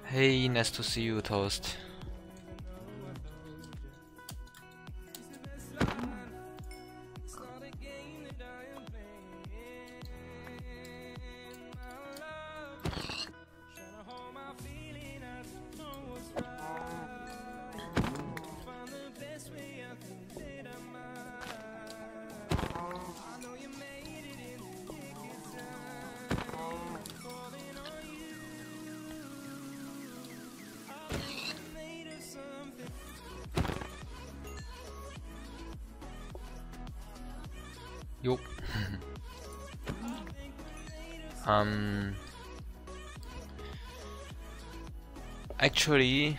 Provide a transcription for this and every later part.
Hey, nice to see you, Toast. Yup. Actually,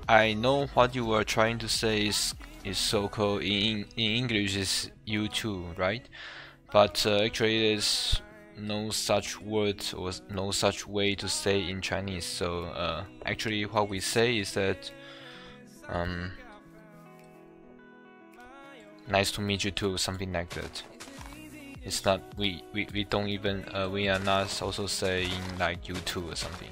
I know what you were trying to say is so-called in English is you too, right? But actually, there's no such word or no such way to say in Chinese. So actually, what we say is that nice to meet you too, something like that. It's not we don't even we are not also saying like you too or something.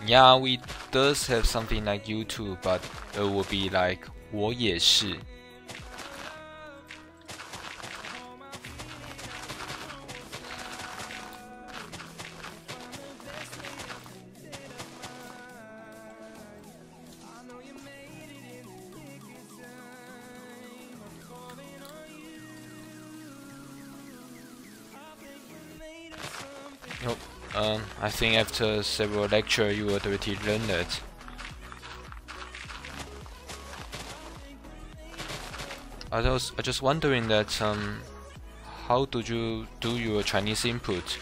Yeah, we does have something like you too, but it will be like 我也是. Nope. I think after several lectures you already learned it. I was just wondering that how do you do your Chinese input?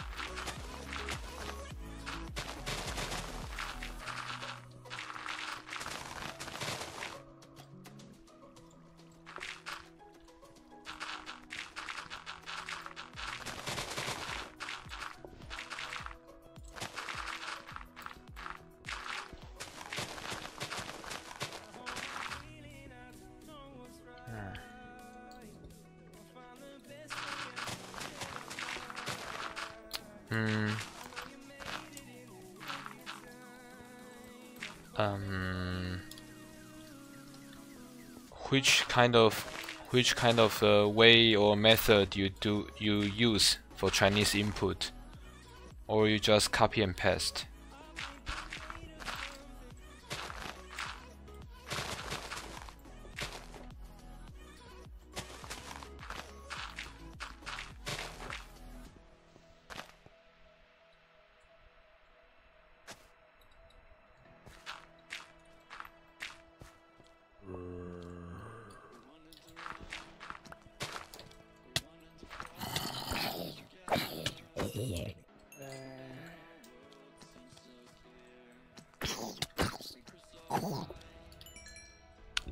Which kind of way or method you use for Chinese input, or you just copy and paste?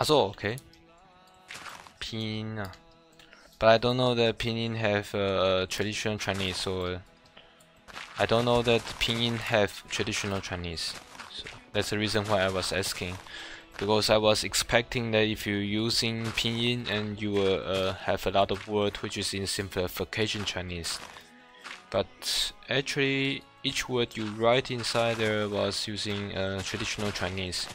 So okay. Pinyin, but I don't know that Pinyin have traditional Chinese, or I don't know that Pinyin have traditional Chinese. So that's the reason why I was asking, because I was expecting that if you're using Pinyin and you will have a lot of words which is in simplification Chinese, but actually each word you write inside there was using traditional Chinese.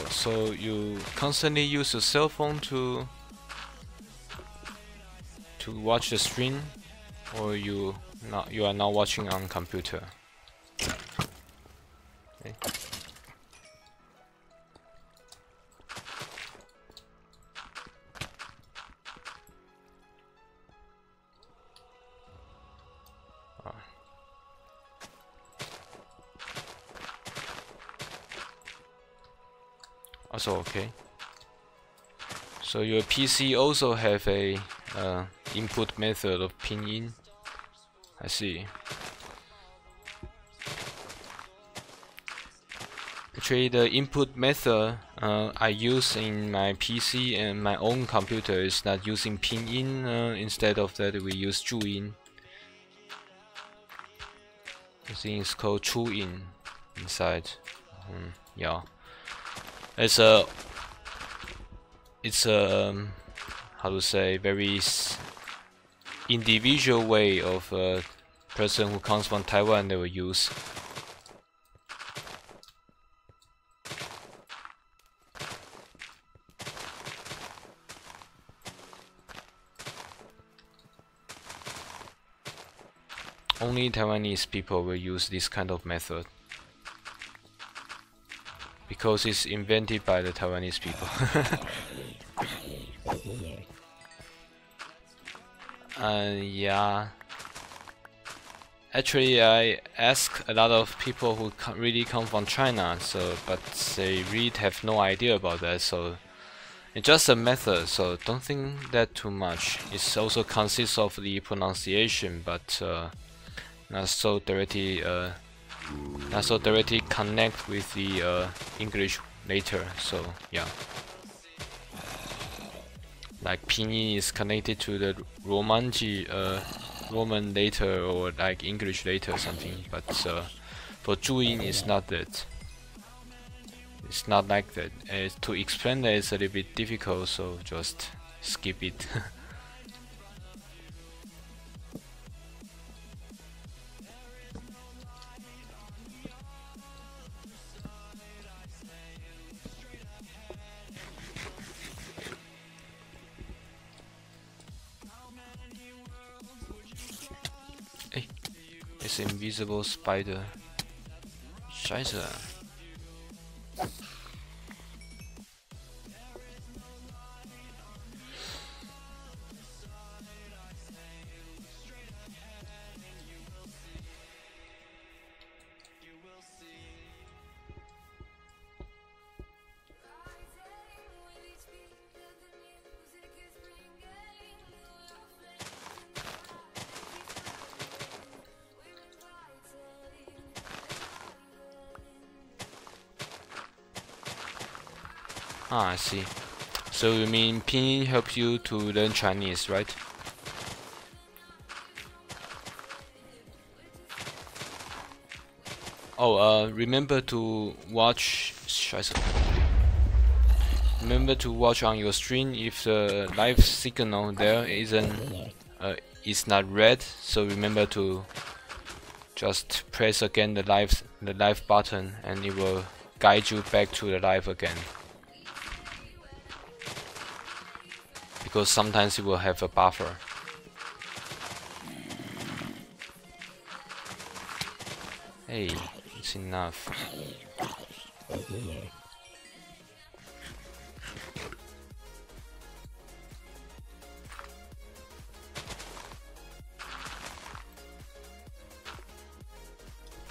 So you constantly use your cell phone to watch the stream, or you are now watching on computer? Also okay. So your PC also have a input method of pinyin. I see. Actually, the input method I use in my PC and my own computer is not using pinyin. Instead of that, we use juyin. I think it's called chuyin inside. Yeah, it's a how to say, very individual way of a person who comes from Taiwan they will use. Only Taiwanese people will use this kind of method because it's invented by the Taiwanese people. Yeah. Actually, I ask a lot of people who really come from China, but they really have no idea about that. So it's just a method. So don't think that too much. It also consists of the pronunciation, but not so directly connect with the English later. So yeah, like pinyin is connected to the Roman later, or like English later or something. But for juyin, it's not that. It's not like that. To explain that is a little bit difficult, so just skip it. Hey, it's an invisible spider. Scheiße. Ah, I see. So you mean pinyin helps you to learn Chinese, right? Oh, remember to watch. Remember to watch on your stream if the live signal there is not red. So remember to just press again the live button, and it will guide you back to the live again. Because sometimes it will have a buffer. Hey, it's enough.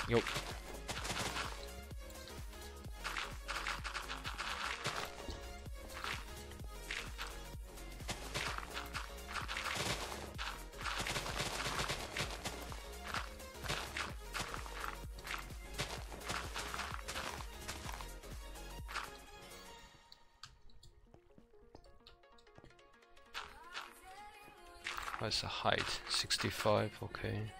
Yup. What's the height? 65, okay.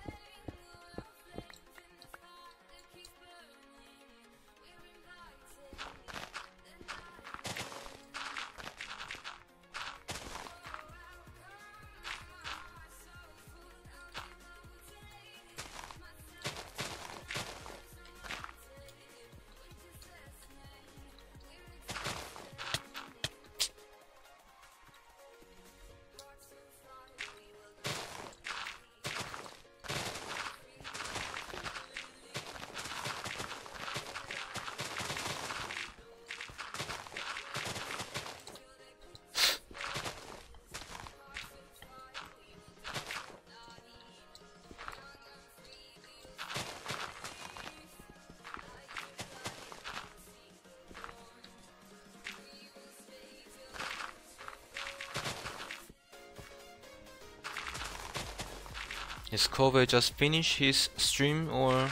Is Kobe just finished his stream or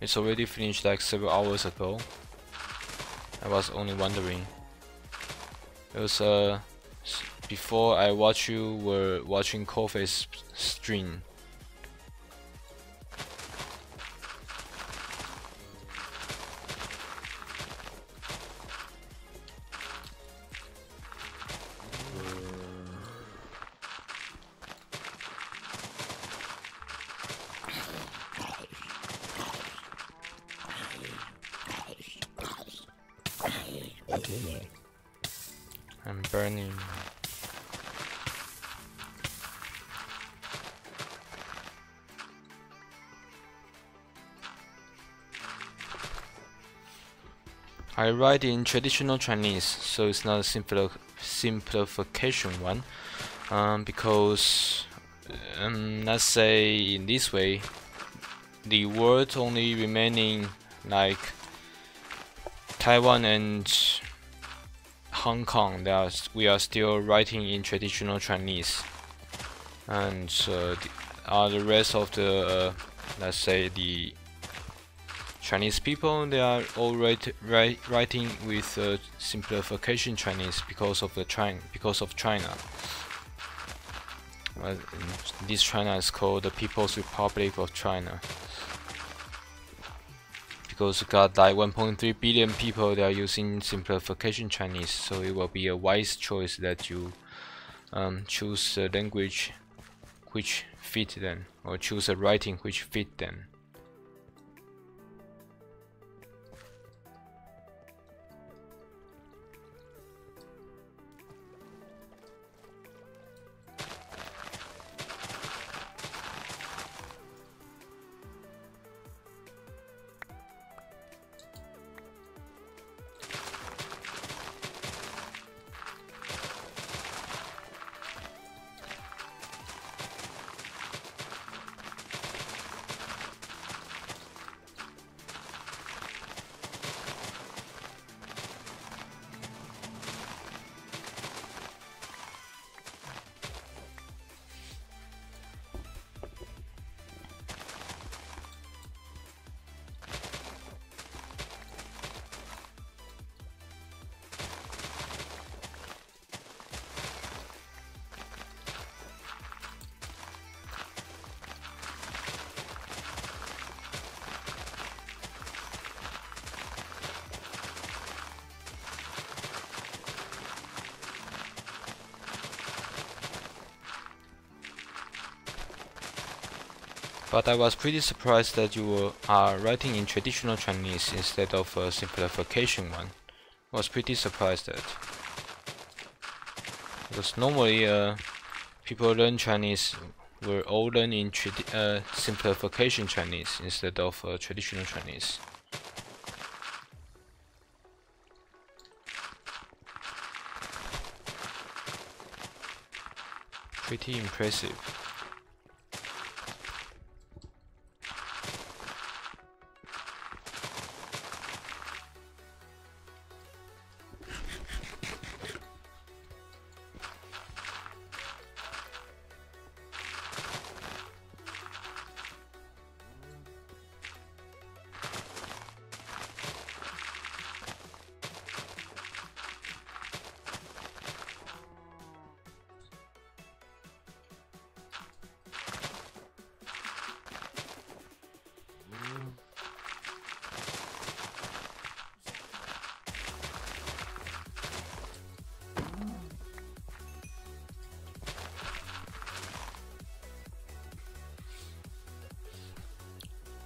it's already finished like several hours ago? I was only wondering. It was before I watched you were watching Kobe's stream. I'm burning. I write in traditional Chinese, so it's not a simplification one. Because let's say in this way, the words only remaining like Taiwan and Hong Kong, we are still writing in traditional Chinese, and the rest of the let's say the Chinese people, they are all writing with simplification Chinese because of China. This China is called the People's Republic of China. Because we got like 1.3 billion people that are using simplification Chinese, so it will be a wise choice that you choose a language which fit them, or choose a writing which fit them. But I was pretty surprised that you are writing in traditional Chinese instead of a simplification one. I was pretty surprised at. Because normally people learn Chinese will all learn in simplification Chinese instead of traditional Chinese. Pretty impressive.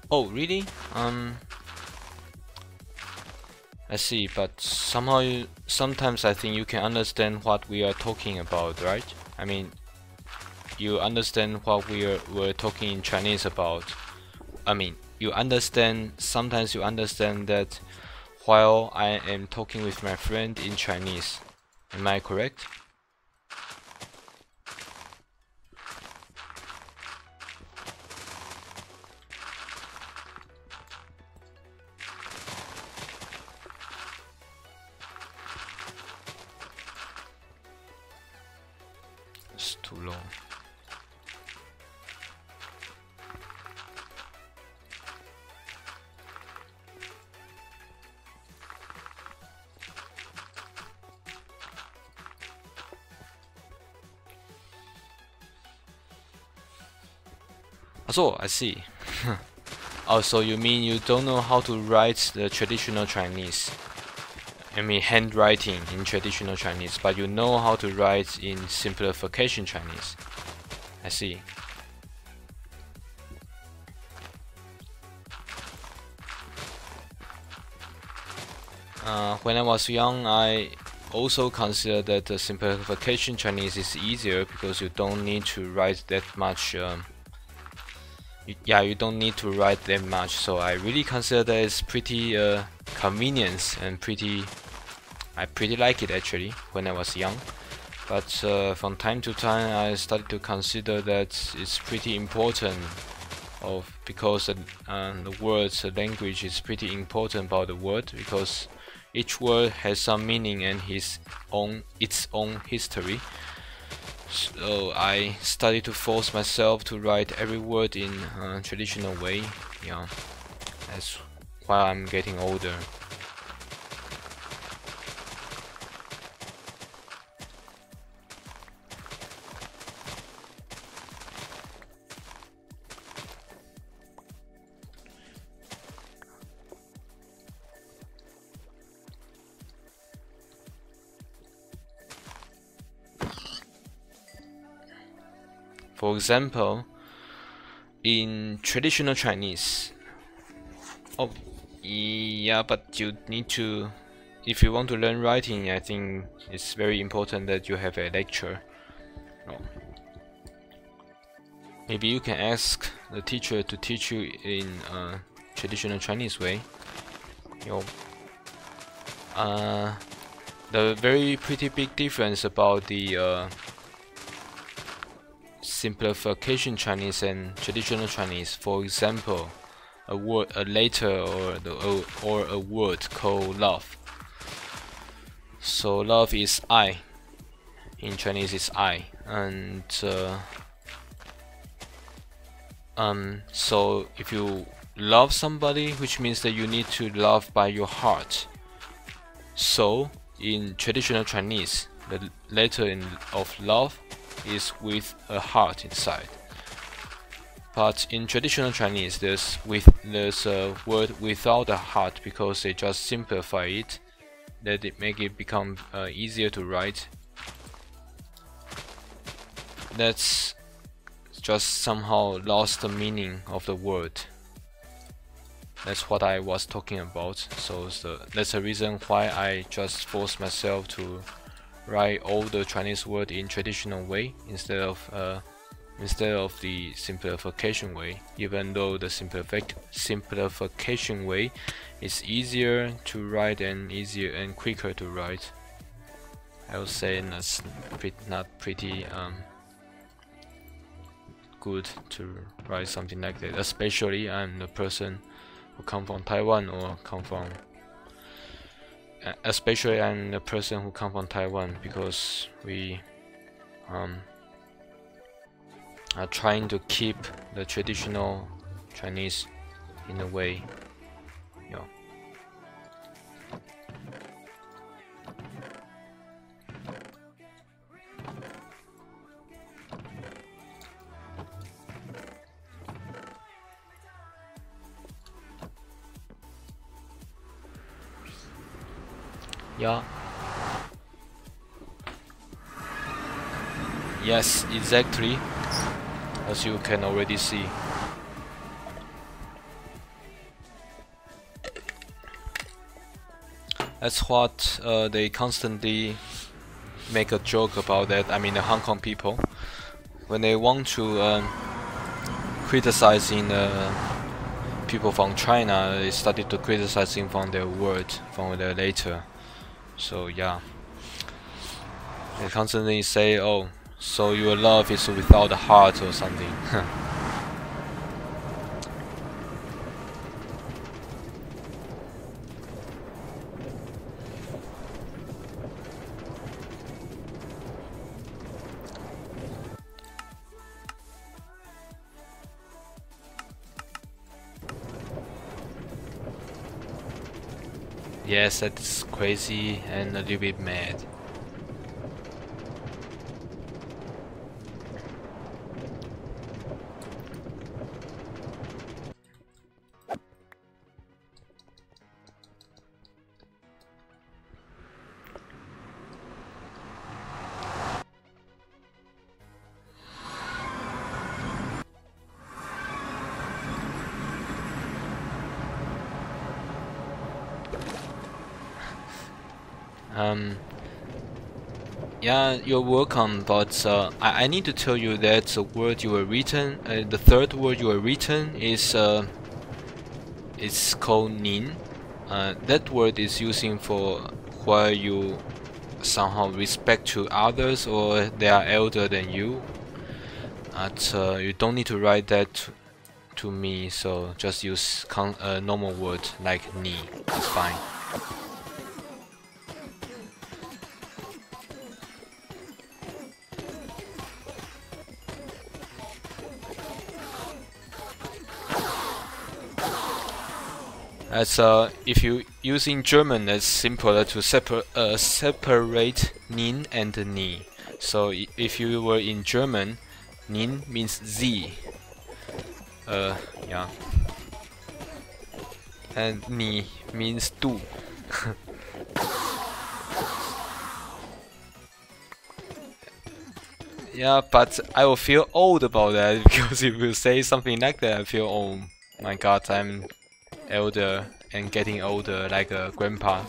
Oh, really? I see, but sometimes I think you can understand what we are talking about, right? I mean, you understand what we're talking in Chinese about. I mean, sometimes you understand that while I am talking with my friend in Chinese. Am I correct? It's too long. So I see. Oh, so you mean you don't know how to write the traditional Chinese? I mean handwriting in traditional Chinese, but you know how to write in simplification Chinese. I see. When I was young, I also considered that the simplification Chinese is easier because you don't need to write that much. You don't need to write that much. So I really consider that it's pretty convenient and I pretty like it actually when I was young. But from time to time, I started to consider that it's pretty important because the words, the language is pretty important about the word, because each word has some meaning and its own history. So I started to force myself to write every word in a traditional way. Yeah, that's why I'm getting older. For example, in traditional Chinese, oh yeah, but you need to, if you want to learn writing, I think it's very important that you have a lecture. Oh. Maybe you can ask the teacher to teach you in a traditional Chinese way. The very pretty big difference about the simplification Chinese and traditional Chinese. For example, a letter or a word called love. So love is I. In Chinese is I, and so if you love somebody, which means that you need to love by your heart. So in traditional Chinese, the letter of love is with a heart inside. But in traditional Chinese, there's a word without a heart, because they just simplify it, that it make it become easier to write. That's just somehow lost the meaning of the word. That's what I was talking about. So that's the reason why I just forced myself to write all the Chinese word in traditional way instead of the simplification way, even though the simplification way is easier to write and easier and quicker to write. I would say that's not pretty good to write something like that, especially I'm the person who come from Taiwan or come from especially I'm the person who come from Taiwan, because we are trying to keep the traditional Chinese in a way. Yeah. Yeah. Yes, exactly. As you can already see. That's what they constantly make a joke about that. I mean, the Hong Kong people, when they want to criticizing people from China, they started to criticizing from their word, from their letter. So yeah, they constantly say, "Oh, so your love is without a heart" or something. Yes, that's crazy and a little bit mad. Yeah, you're welcome, but I need to tell you that the word you were written, the third word you were written is it's called nin. That word is using for where you somehow respect to others or they are elder than you. But you don't need to write that to me, so just use a normal word like ni. It's fine. As if you use in German, it's simpler to separate nin and ni. So if you were in German, nin means Z. Yeah. And ni means du. Yeah, but I will feel old about that because if you say something like that, I feel, oh my god, I'm elder and getting older like a grandpa.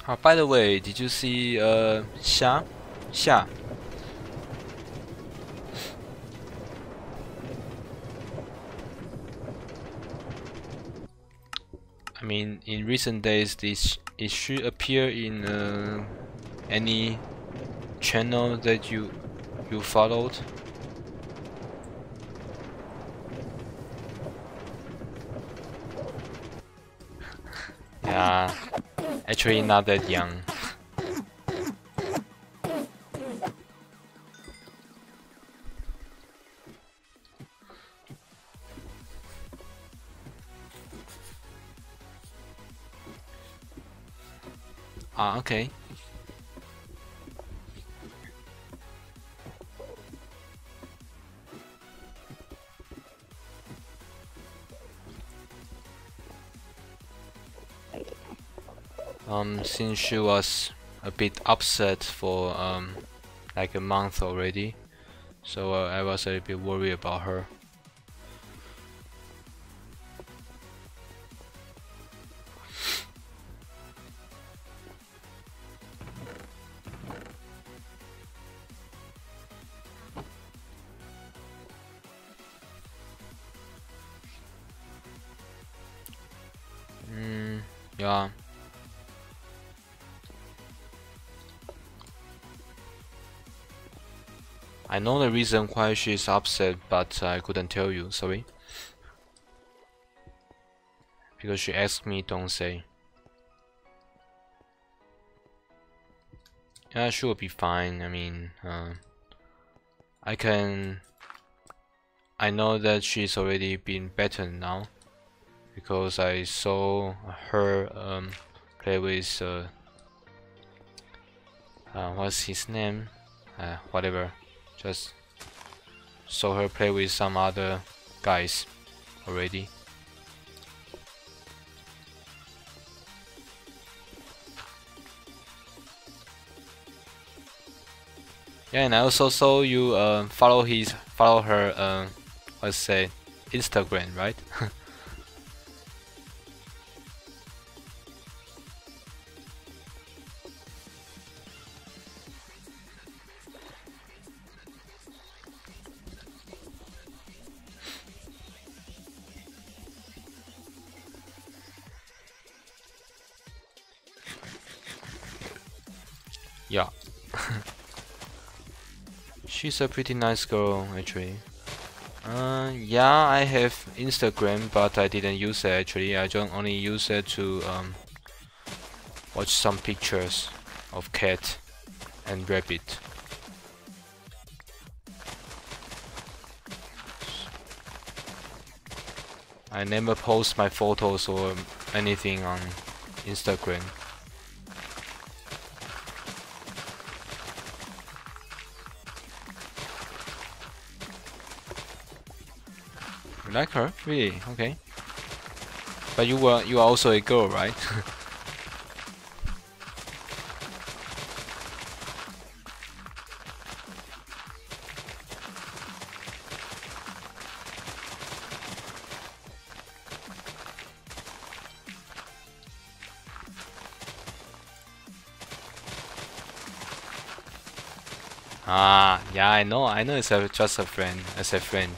Oh, by the way, did you see Xia? I mean, in recent days, it should appear in any channel that you followed. Yeah, actually not that young. Ah, okay. Since she was a bit upset for like a month already, so I was a bit worried about her. Yeah. I know the reason why she's upset, but I couldn't tell you, sorry. Because she asked me, don't say. Yeah, she will be fine. I mean, I know that she's already been better now. Because I saw her play with, what's his name? Whatever. Just saw her play with some other guys already. Yeah, and I also saw you follow her let's say Instagram, right? Yeah. She's a pretty nice girl, actually. Yeah, I have Instagram, but I didn't use it actually. I only use it to watch some pictures of cat and rabbit. I never post my photos or anything on Instagram. You like her? Really? Okay. But you are also a girl, right? Ah, yeah, I know it's just a friend, as a friend.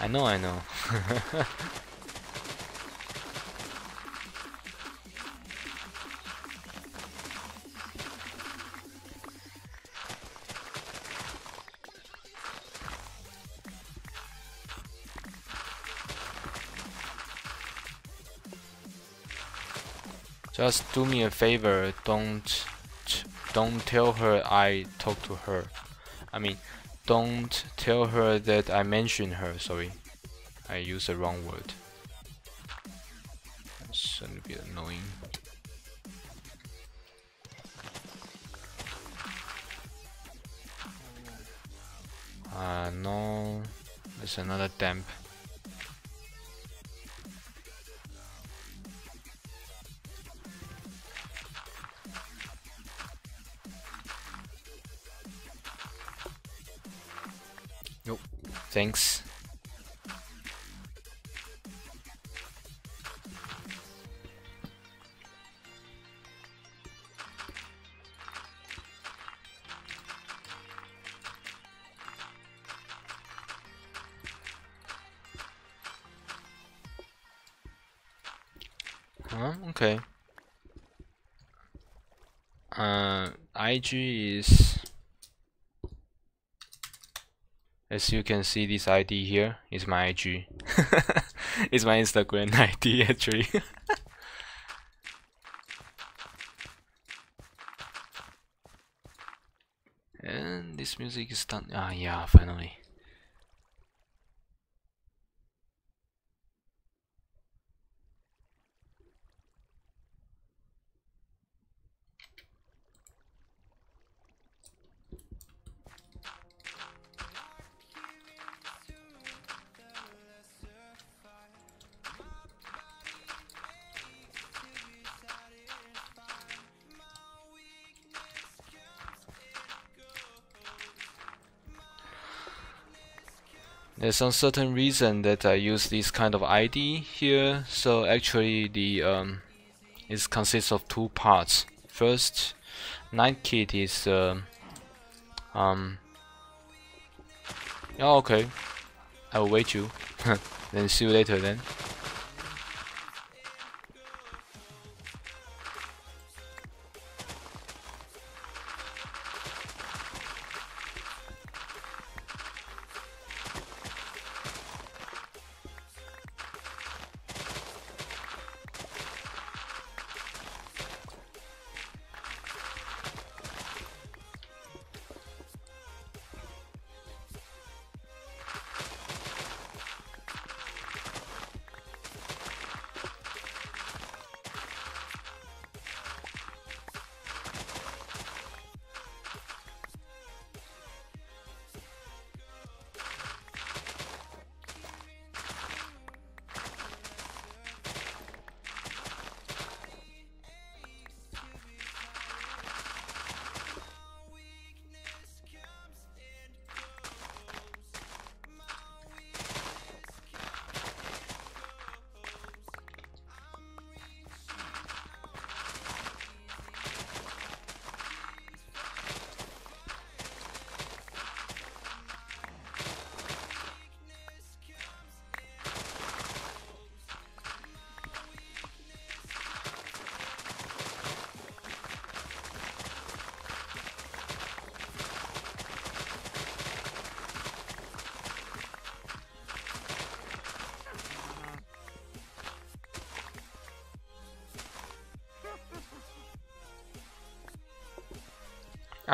I know. Just do me a favor, don't tell her I talked to her. I mean, don't tell her that I mentioned her. Sorry, I used the wrong word. That's a little bit annoying. No, there's another damp. Nope, thanks. Okay. IG is, as you can see, this ID here is my IG. It's my Instagram ID actually. And this music is done. Ah, yeah, finally. There's some certain reason that I use this kind of ID here. So actually, the it consists of two parts. First, Night Kid is yeah, okay. I will wait you. Then see you later then.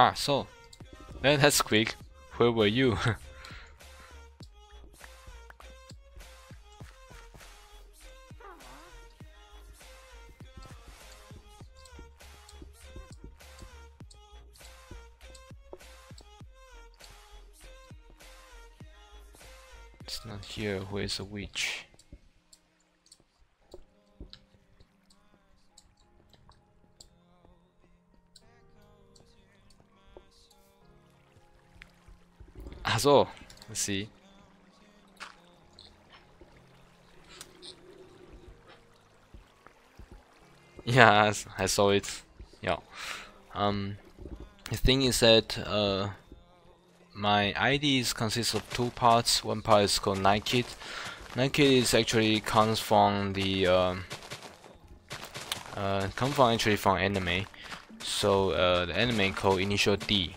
Ah, so that's quick. Where were you? It's not here. Where's the witch? So, let's see. Yeah, I saw it. Yeah. The thing is that my IDs consists of two parts. One part is called Naked. Naked is actually comes from the from anime. So the anime called Initial D.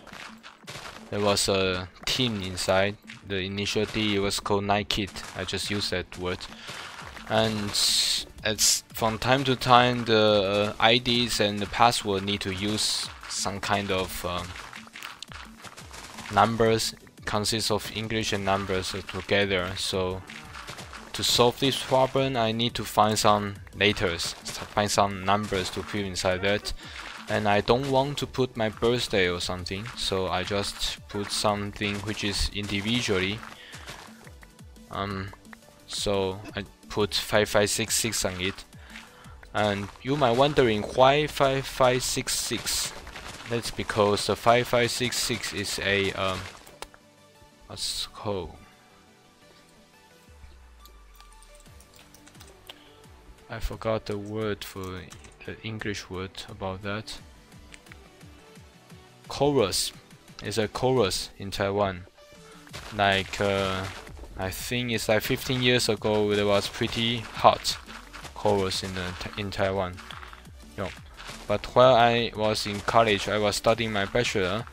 There was a team inside. The initial D was called Naked. I just used that word. And it's from time to time the IDs and the password need to use some kind of numbers. Consists of English and numbers together. So to solve this problem, I need to find some letters, find some numbers to put inside that. And I don't want to put my birthday or something, so I just put something which is individually. So I put 5566 on it. And you might wondering why 5566. That's because the 5566 is a what's it called? I forgot the word for the English word about that. Chorus. It's a chorus in Taiwan. Like I think it's like 15 years ago there was pretty hot chorus in Taiwan. No. But while I was in college, I was studying my bachelor.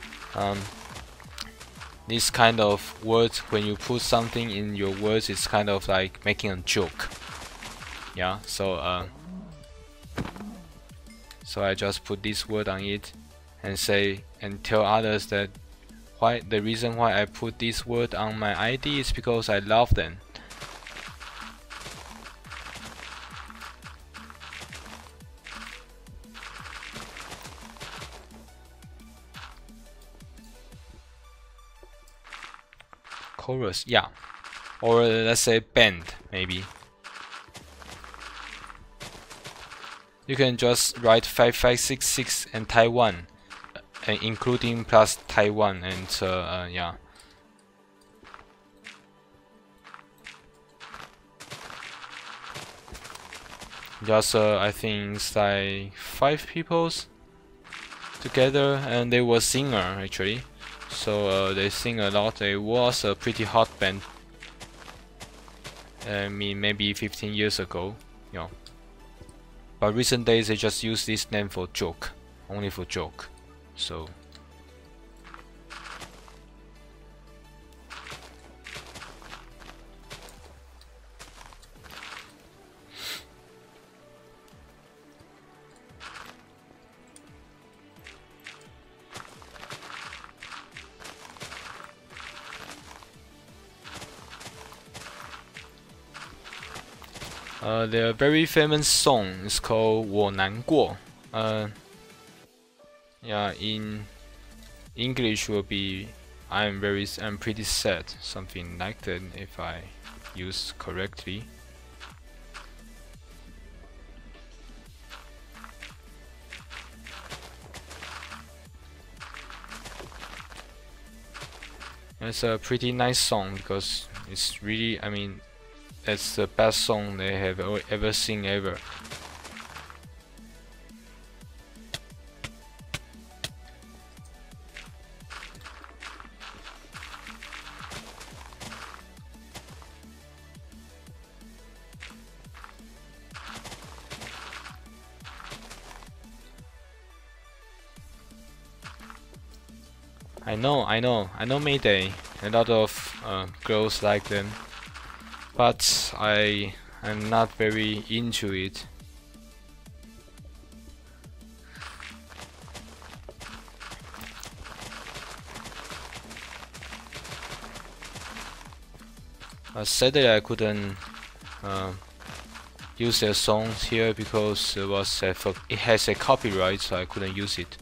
This kind of words, when you put something in your words, it's kind of like making a joke. Yeah, so I just put this word on it and say and tell others that the reason why I put this word on my ID is because I love them. Chorus, yeah, or let's say band maybe. You can just write 5566 and Taiwan, including plus Taiwan, and yeah. Just I think it's like 5 people together, and they were singer actually. So they sing a lot. It was a pretty hot band. I mean, maybe 15 years ago, you know. But recent days they just use this name for joke, only for joke. So their very famous song is called 我难过. Yeah, in English will be I'm pretty sad, something like that if I use correctly. It's a pretty nice song because it's really, I mean, that's the best song they have ever seen ever. I know Mayday. A lot of girls like them, but I'm not very into it. Sadly, I couldn't use their songs here because it has a copyright, so I couldn't use it.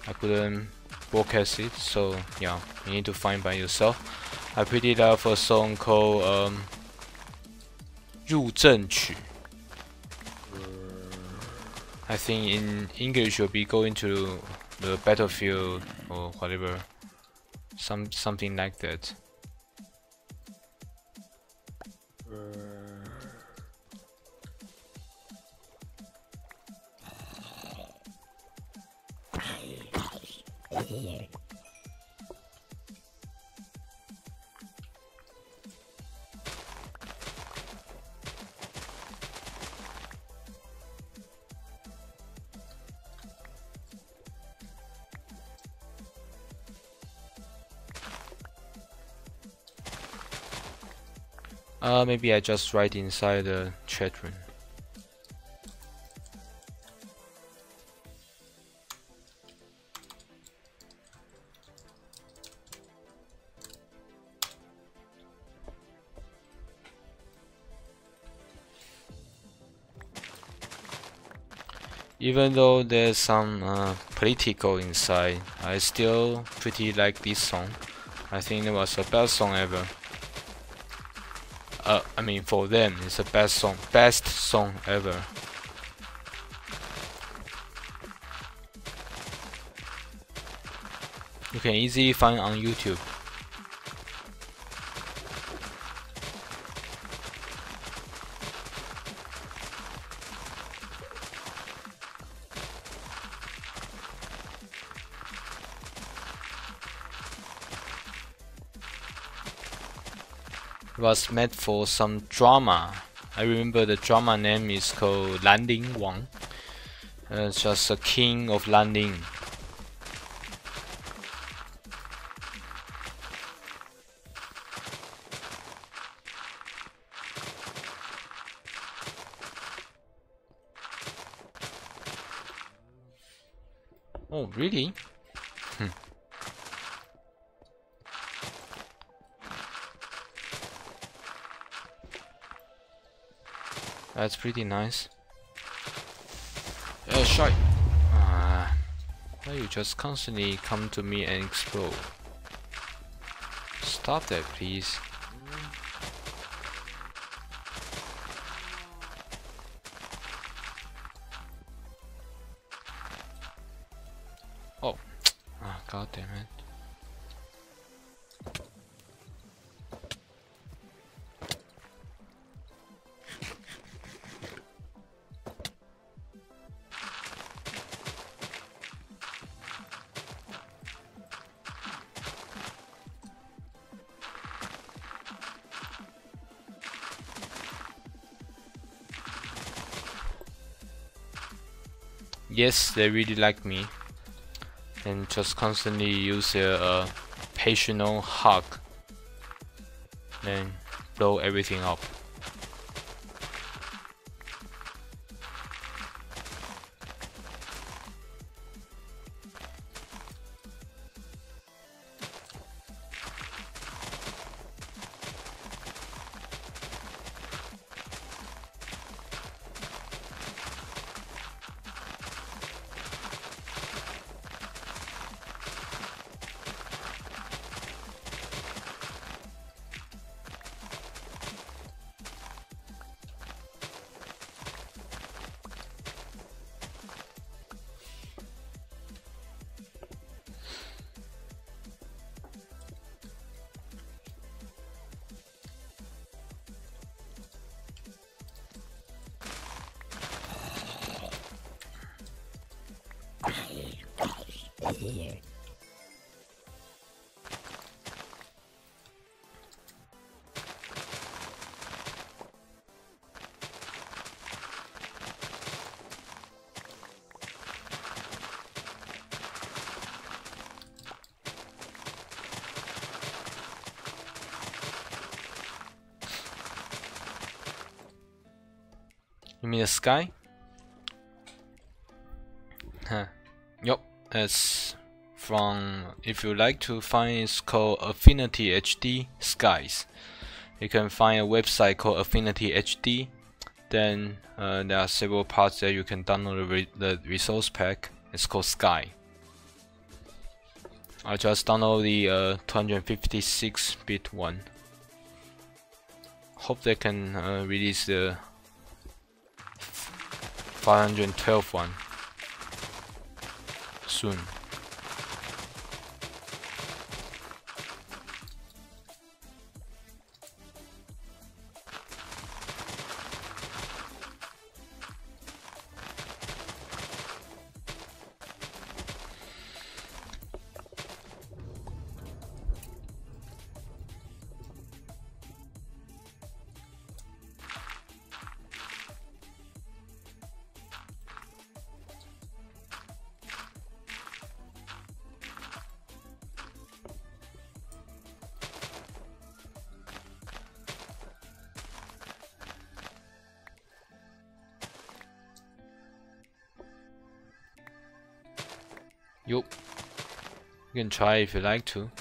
I couldn't broadcast it, so yeah, you need to find by yourself. I pretty love a song called 入阵曲. I think in English you'll be going to the battlefield or whatever, something like that. Maybe I just write inside the chat room. Even though there's some political inside, I still pretty like this song. I think it was the best song ever. I mean, for them, it's the best song ever. You can easily find on YouTube. It was made for some drama. I remember the drama name is called 兰陵王. It's just a king of Lanling. Oh, really? That's pretty nice. Shy. Why you just constantly come to me and explode? Stop that, please. Oh, god damn it. Yes, they really like me and just constantly use their passionate hug and blow everything up. You mean the sky? Huh. Yup, it's from, if you like to find, it's called Affinity HD Skies. you can find a website called Affinity HD. Then there are several parts that you can download the resource pack. It's called Sky. I just download the 256-bit one. Hope they can release the 512 one soon. Yup. You can try if you like to.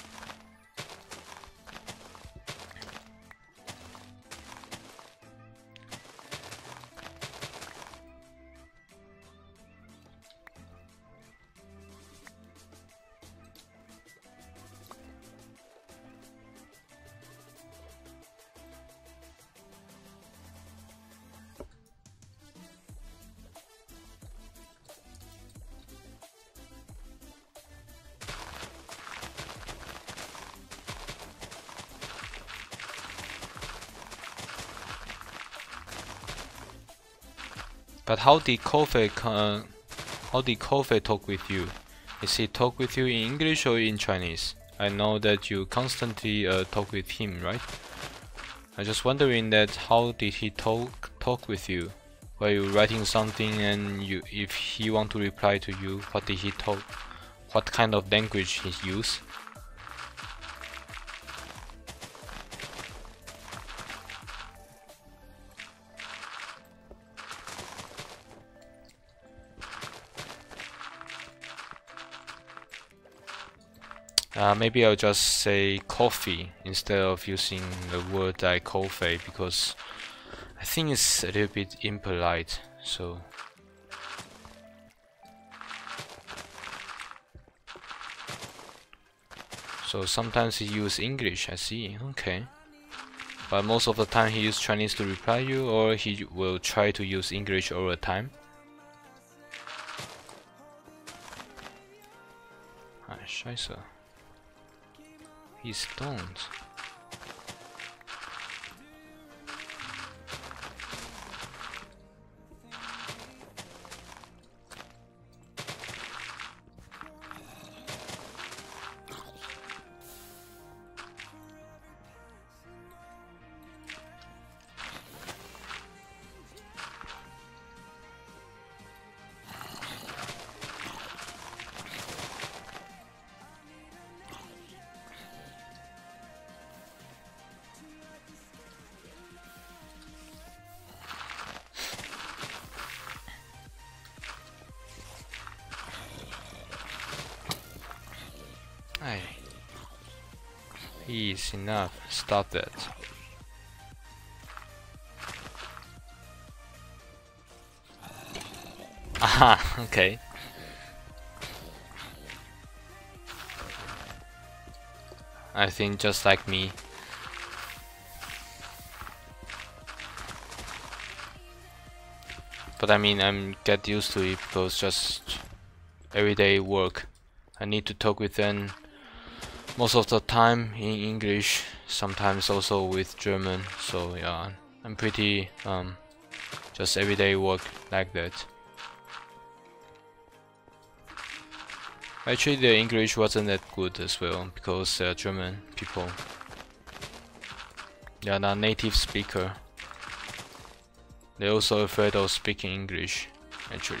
But how did Kofe talk with you? Is he talk with you in English or in Chinese? I know that you constantly talk with him, right? I just wondering that how did he talk with you? Were you writing something and if he want to reply to you, what did he talk? What kind of language he use? Maybe I'll just say coffee instead of using the word like coffee because I think it's a little bit impolite. So sometimes he use English. I see. Okay, but most of the time he use Chinese to reply you, or he will try to use English all the time. Ah, scheiße. He stoned. Please, enough. Stop that. Aha, okay. I think just like me. But I mean, I'm get used to it because just everyday work. I need to talk with them most of the time in English, sometimes also with German. So yeah, I'm pretty just everyday work like that. Actually, the English wasn't that good as well because they're German people. They are not native speaker. They're also afraid of speaking English, actually.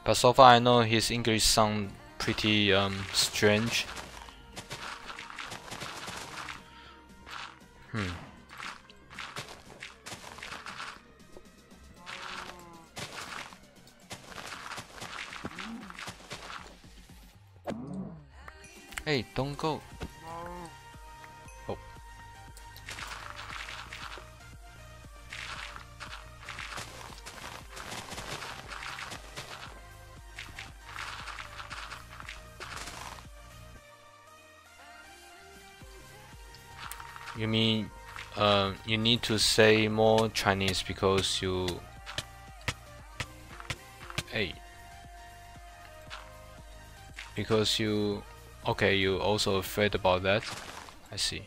But so far I know his English sound pretty strange. Hey, don't go. Oh. You mean you need to say more Chinese because you because you okay, you also afraid about that? I see.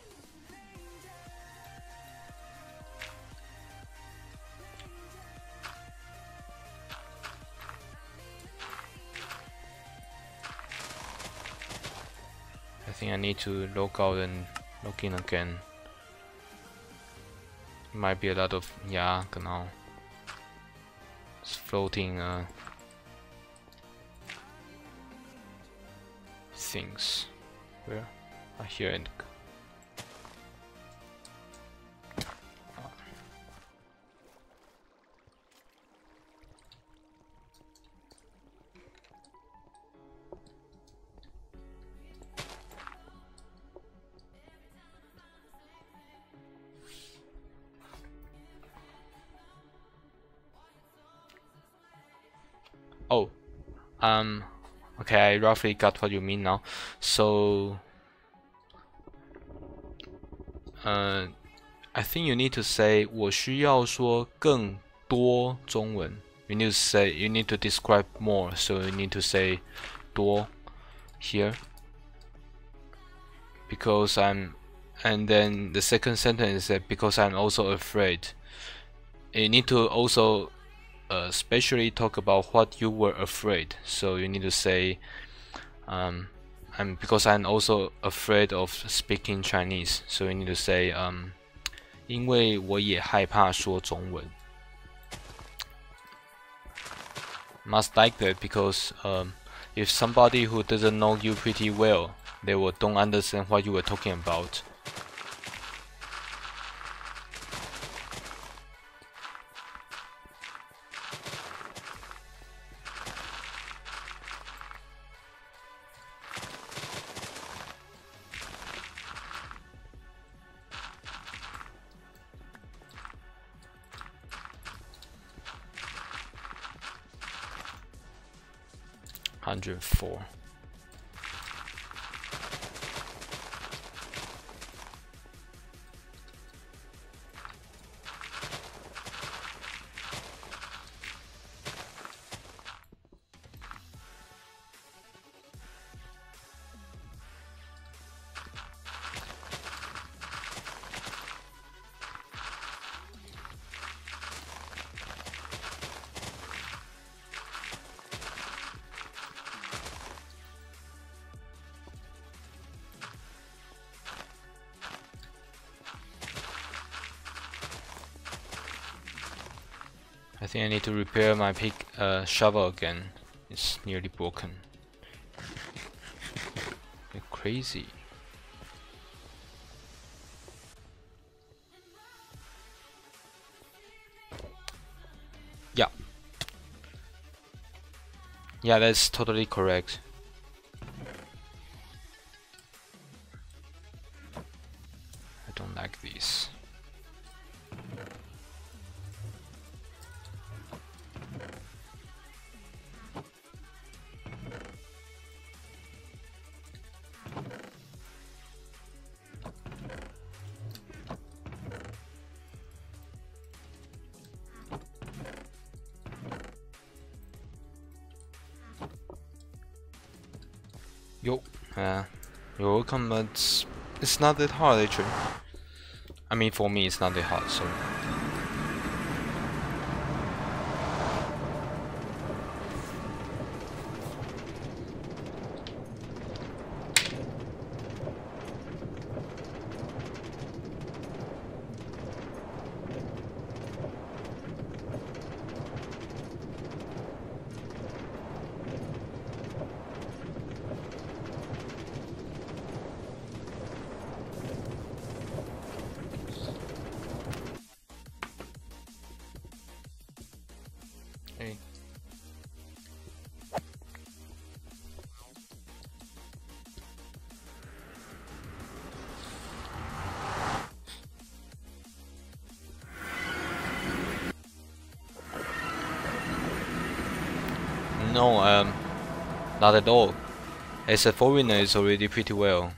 I think I need to log out and log in again. Might be a lot of genau. It's floating things. Where? Here and oh, okay, I roughly got what you mean now. So, I think you need to say 我需要说更多中文. You need to say, you need to describe more. So you need to say 多 here. Because I'm, and then the second sentence is that because I'm also afraid. You need to also especially talk about what you were afraid. So you need to say, because I'm also afraid of speaking Chinese. So you need to say, 因为我也害怕说中文. Must like that because if somebody who doesn't know you pretty well, they will don't understand what you were talking about. $104. I think I need to repair my shovel again. It's nearly broken. You're crazy. Yeah. Yeah, that's totally correct. I don't like this. Yo, you're welcome, but it's not that hard actually. I mean, for me, it's not that hard, so. Okay. No, not at all. As a foreigner, it's already pretty well.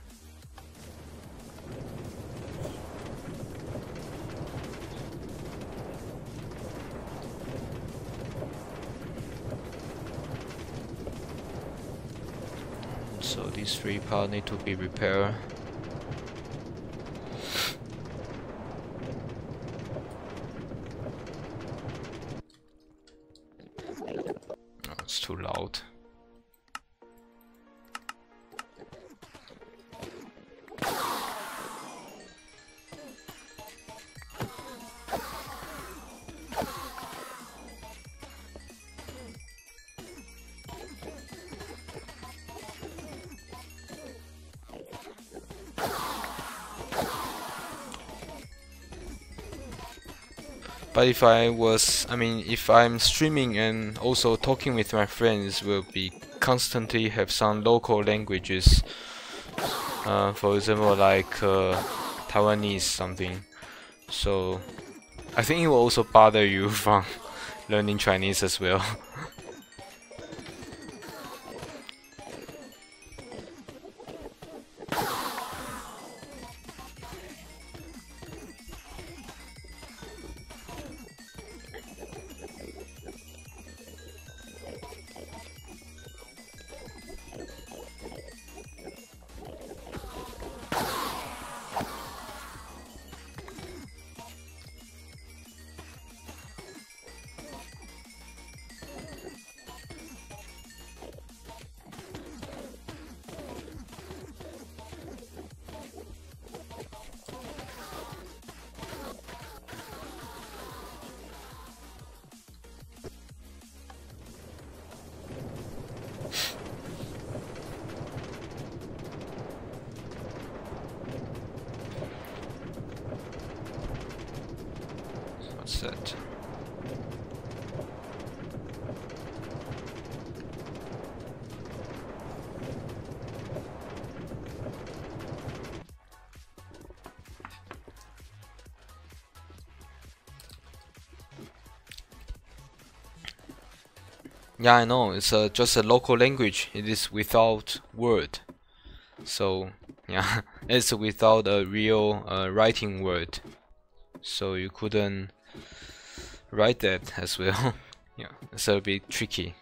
So these 3 parts need to be repaired. Oh, it's too loud. But if if I'm streaming and also talking with my friends, will be constantly have some local languages. For example, like Taiwanese something. So I think it will also bother you from learning Chinese as well. What's that? Yeah, I know. It's just a local language. It is without word. So yeah, it's without a real writing word. So you couldn't write that as well. Yeah, it's a bit tricky.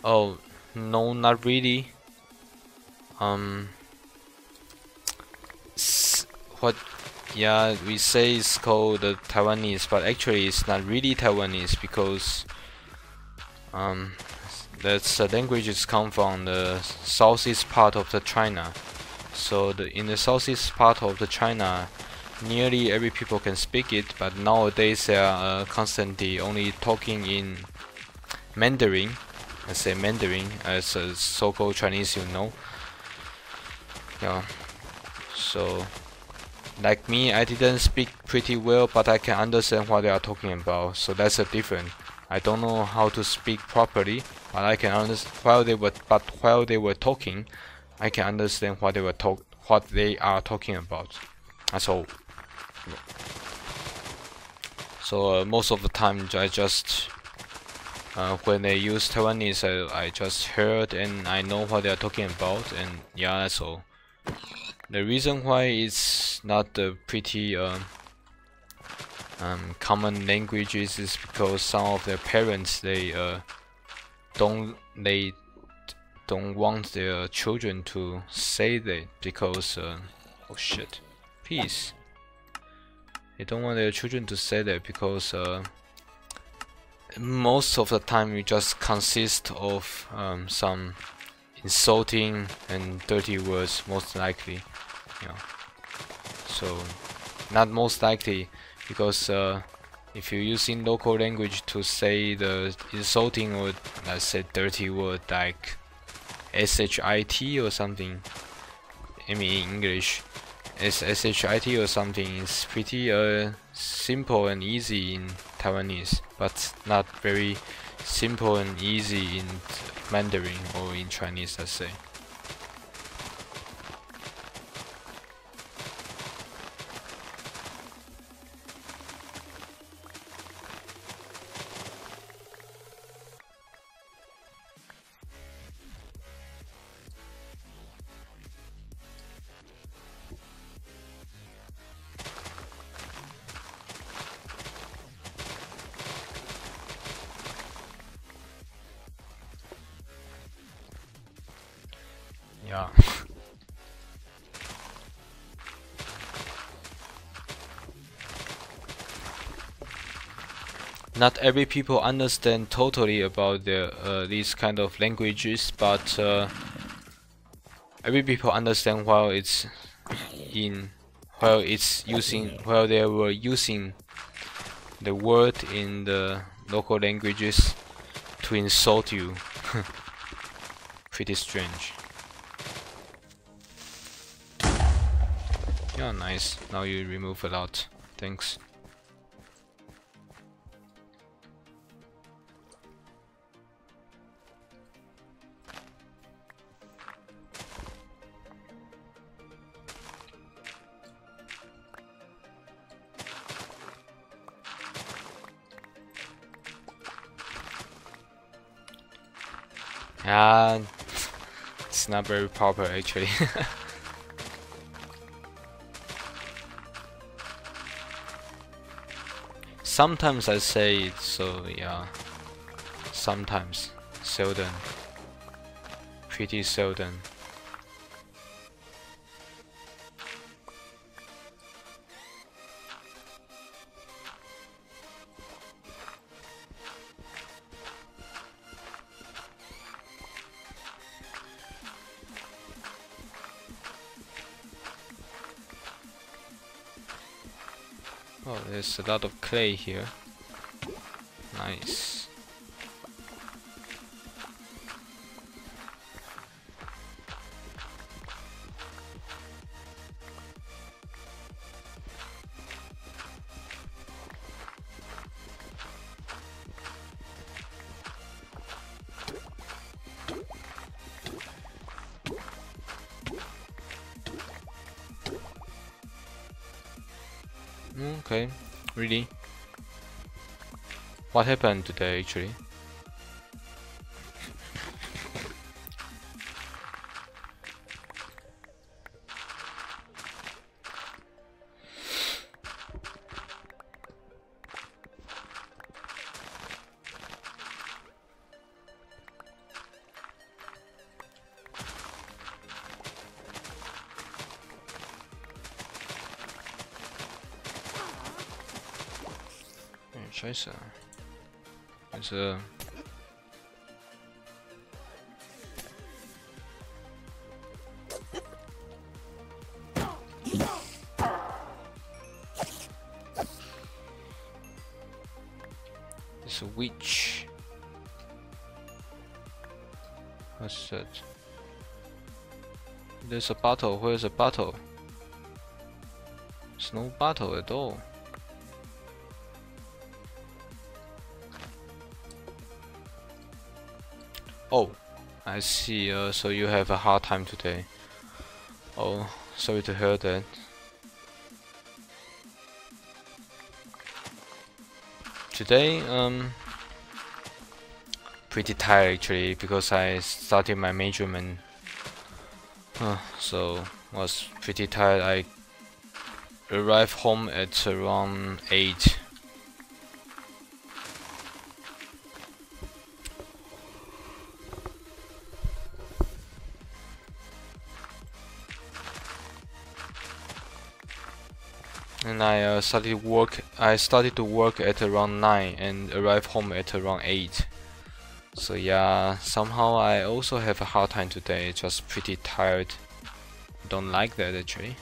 Oh, no, not really. What? Yeah, we say it's called Taiwanese, but actually it's not really Taiwanese because that's the languages come from the southeast part of the China. So in the southeast part of the China, nearly every people can speak it, but nowadays they are constantly only talking in Mandarin. I say Mandarin as a so-called Chinese, you know. Yeah. So, like me, I didn't speak pretty well, but I can understand what they are talking about. So that's a difference. I don't know how to speak properly, but I can understand while they were talking, I can understand what they are talking about. That's all. So most of the time, I just when they use Taiwanese, I just heard and I know what they are talking about, and yeah, that's all. The reason why it's not the pretty common languages is because some of their parents they they don't want their children to say that because oh shit, peace. They don't want their children to say that because most of the time it just consists of some insulting and dirty words, most likely. Yeah. So not most likely, because if you're using local language to say the insulting or let's say dirty word like shit or something, I mean in English shit or something is pretty simple and easy in Taiwanese, but not very simple and easy in Mandarin or in Chinese, let's say. Yeah. Not every people understand totally about these kind of languages, but every people understand while they were using the word in the local languages to insult you. Pretty strange. Yeah, nice. Now you remove a lot. Thanks. Yeah, it's not very proper actually. Sometimes I say it, so yeah. Sometimes. Seldom. Pretty seldom. Oh, there's a lot of clay here. Nice. Okay, really? What happened today actually? Scheiße. Also it's a witch. What's that? There's a bottle. Where's the bottle? There's no bottle at all. Oh, I see. So you have a hard time today. Oh, sorry to hear that. Today, pretty tired actually because I started my measurement. So was pretty tired. I arrived home at around 8. and I started work. I started to work at around 9 and arrived home at around 8. So yeah, somehow I also have a hard time today. Just pretty tired. Don't like that actually.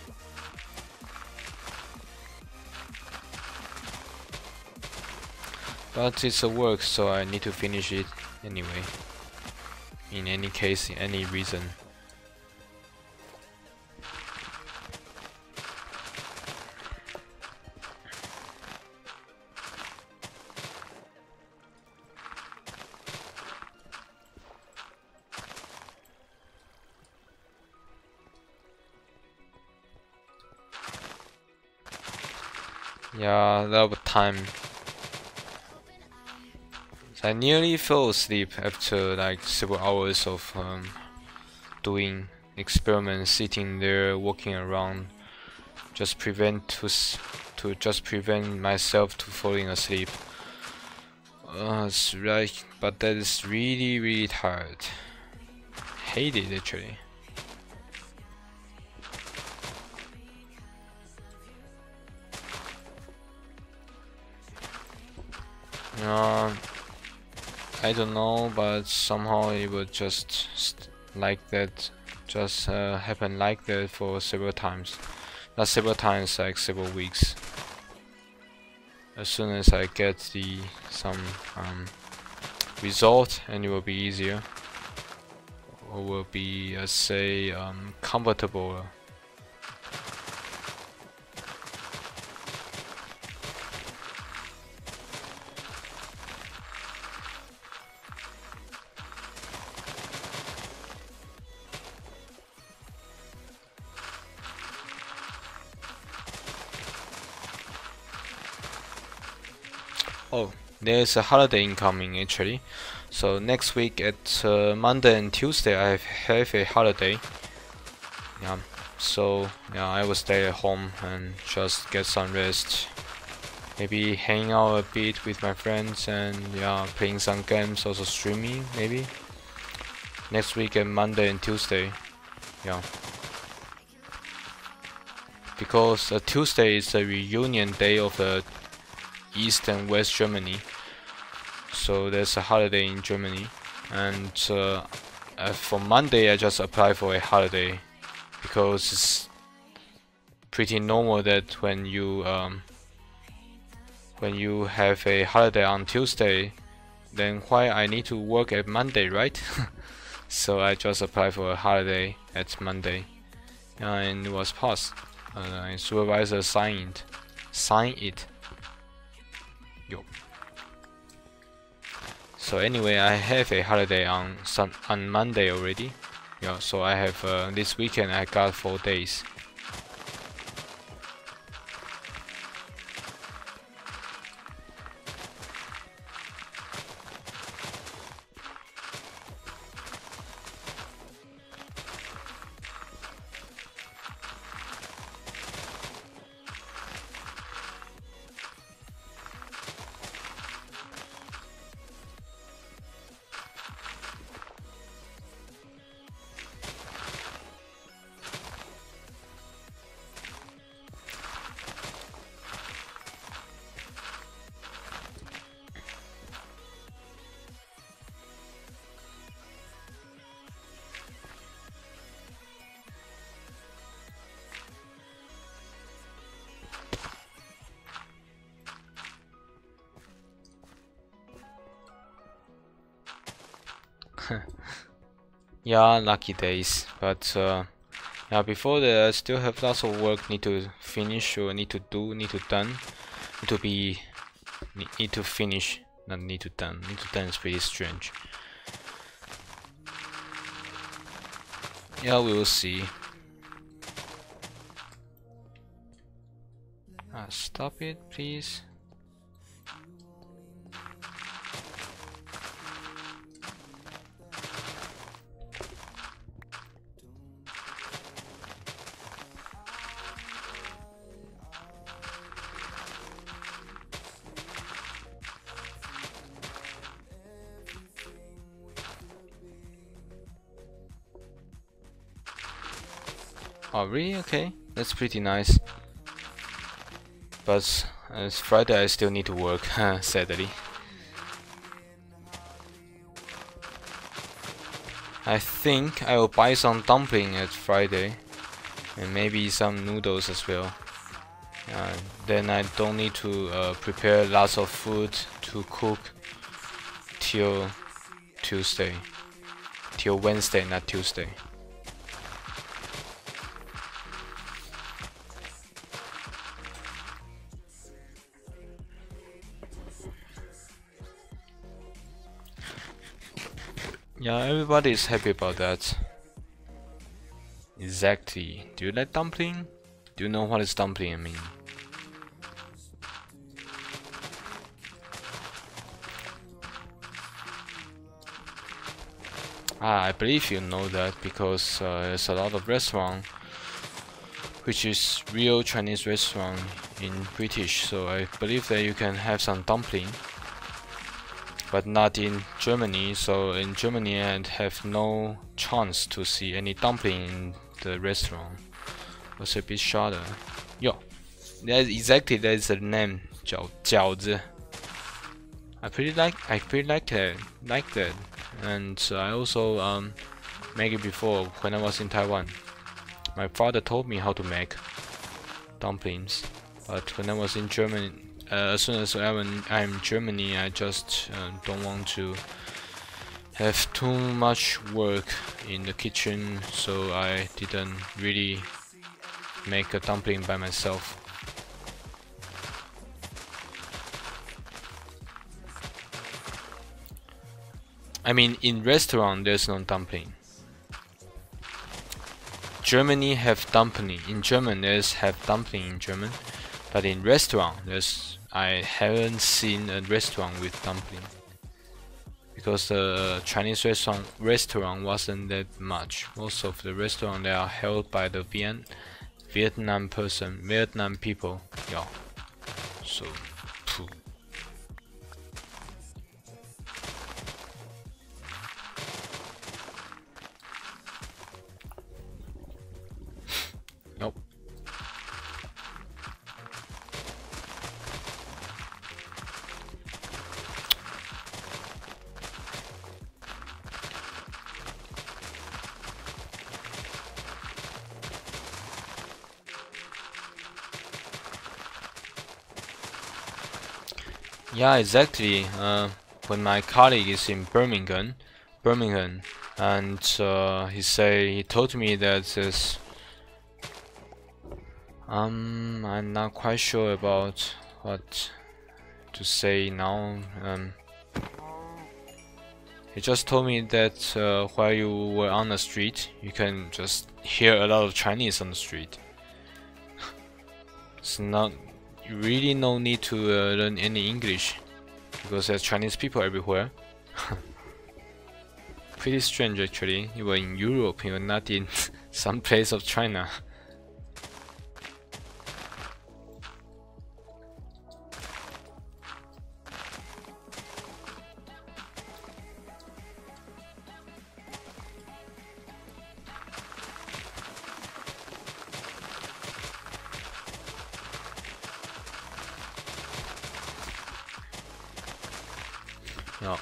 But it's a work, so I need to finish it anyway. In any case, any reason. Yeah, that was time. I nearly fell asleep after like several hours of doing experiments, sitting there, walking around, just to just prevent myself to falling asleep. It's right, but that is really tired. Hate it actually. I don't know, but somehow it would just like that, just happen like that for several times. Not several times, like several weeks. As soon as I get some result, and it will be easier, or will be say comfortable. Oh, there's a holiday incoming actually. So next week at Monday and Tuesday I have a holiday. Yeah, so yeah, I will stay at home and just get some rest. Maybe hang out a bit with my friends and yeah, playing some games, also streaming maybe. Next week at Monday and Tuesday. Yeah. Because Tuesday is the reunion day of East and West Germany, so there's a holiday in Germany, and for Monday I just apply for a holiday because it's pretty normal that when you have a holiday on Tuesday, then why I need to work at Monday, right? So I just apply for a holiday at Monday, and it was passed. Supervisor signed it. Yo. So anyway, I have a holiday on Monday already. Yeah, so I have this weekend I got 4 days. Yeah, lucky days. But yeah, before that, I still have lots of work need to finish or need to do, need to done, need to finish, not need to done. Need to done is pretty strange. Yeah, we will see. Stop it, please. Oh, really? Okay, that's pretty nice. but it's Friday, I still need to work, sadly. I think I will buy some dumpling at Friday, and maybe some noodles as well. Then I don't need to prepare lots of food to cook till Tuesday, till Wednesday, not Tuesday. Yeah, everybody is happy about that. Exactly. Do you like dumpling? Do you know what is dumpling? I mean, I believe you know that because there's a lot of restaurant which is real Chinese restaurant in British, so I believe that you can have some dumpling, but not in Germany. So in Germany I have no chance to see any dumpling in the restaurant. Was a bit shorter. Yo, that's the name, 饺子. I pretty like that, and I also make it before when I was in Taiwan. My father told me how to make dumplings, but when I was in Germany, as soon as I'm in Germany, I just don't want to have too much work in the kitchen, so I didn't really make a dumpling by myself. I mean, in restaurant there's no dumpling. Germany have dumpling. In German there's have dumpling in German, but in restaurant I haven't seen a restaurant with dumpling, because the Chinese restaurant wasn't that much. Most of the restaurant they are held by the Vietnam people. Yeah. So, phew. Nope. Yeah, exactly. When my colleague is in Birmingham, and he told me that this. I'm not quite sure about what to say now. He just told me that while you were on the street, you can just hear a lot of Chinese on the street. It's not. You really no need to learn any English, because there's Chinese people everywhere. Pretty strange actually. You were in Europe, you were not in some place of China. No.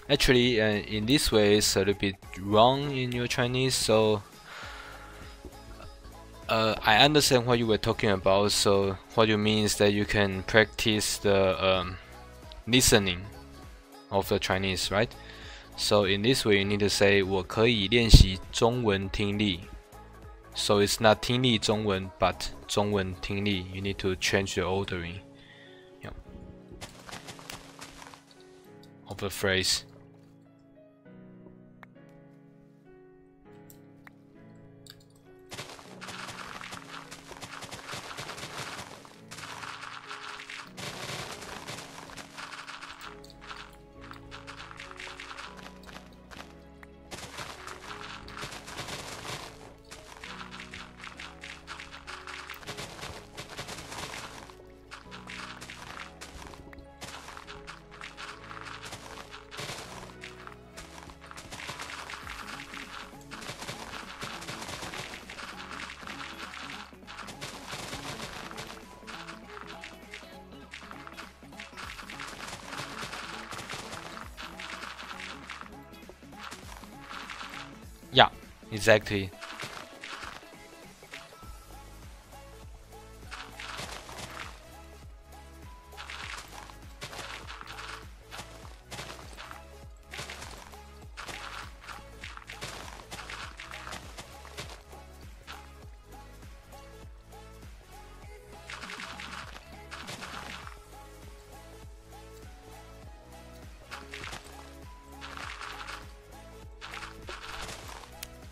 Actually, in this way, it's a little bit wrong in your Chinese. So, I understand what you were talking about. So, what you mean is that you can practice the listening of the Chinese, right? So, in this way, you need to say 我可以练习中文听力. So it's not 听力中文 but 中文听力 you need to change the ordering of the phrase. Yeah, exactly.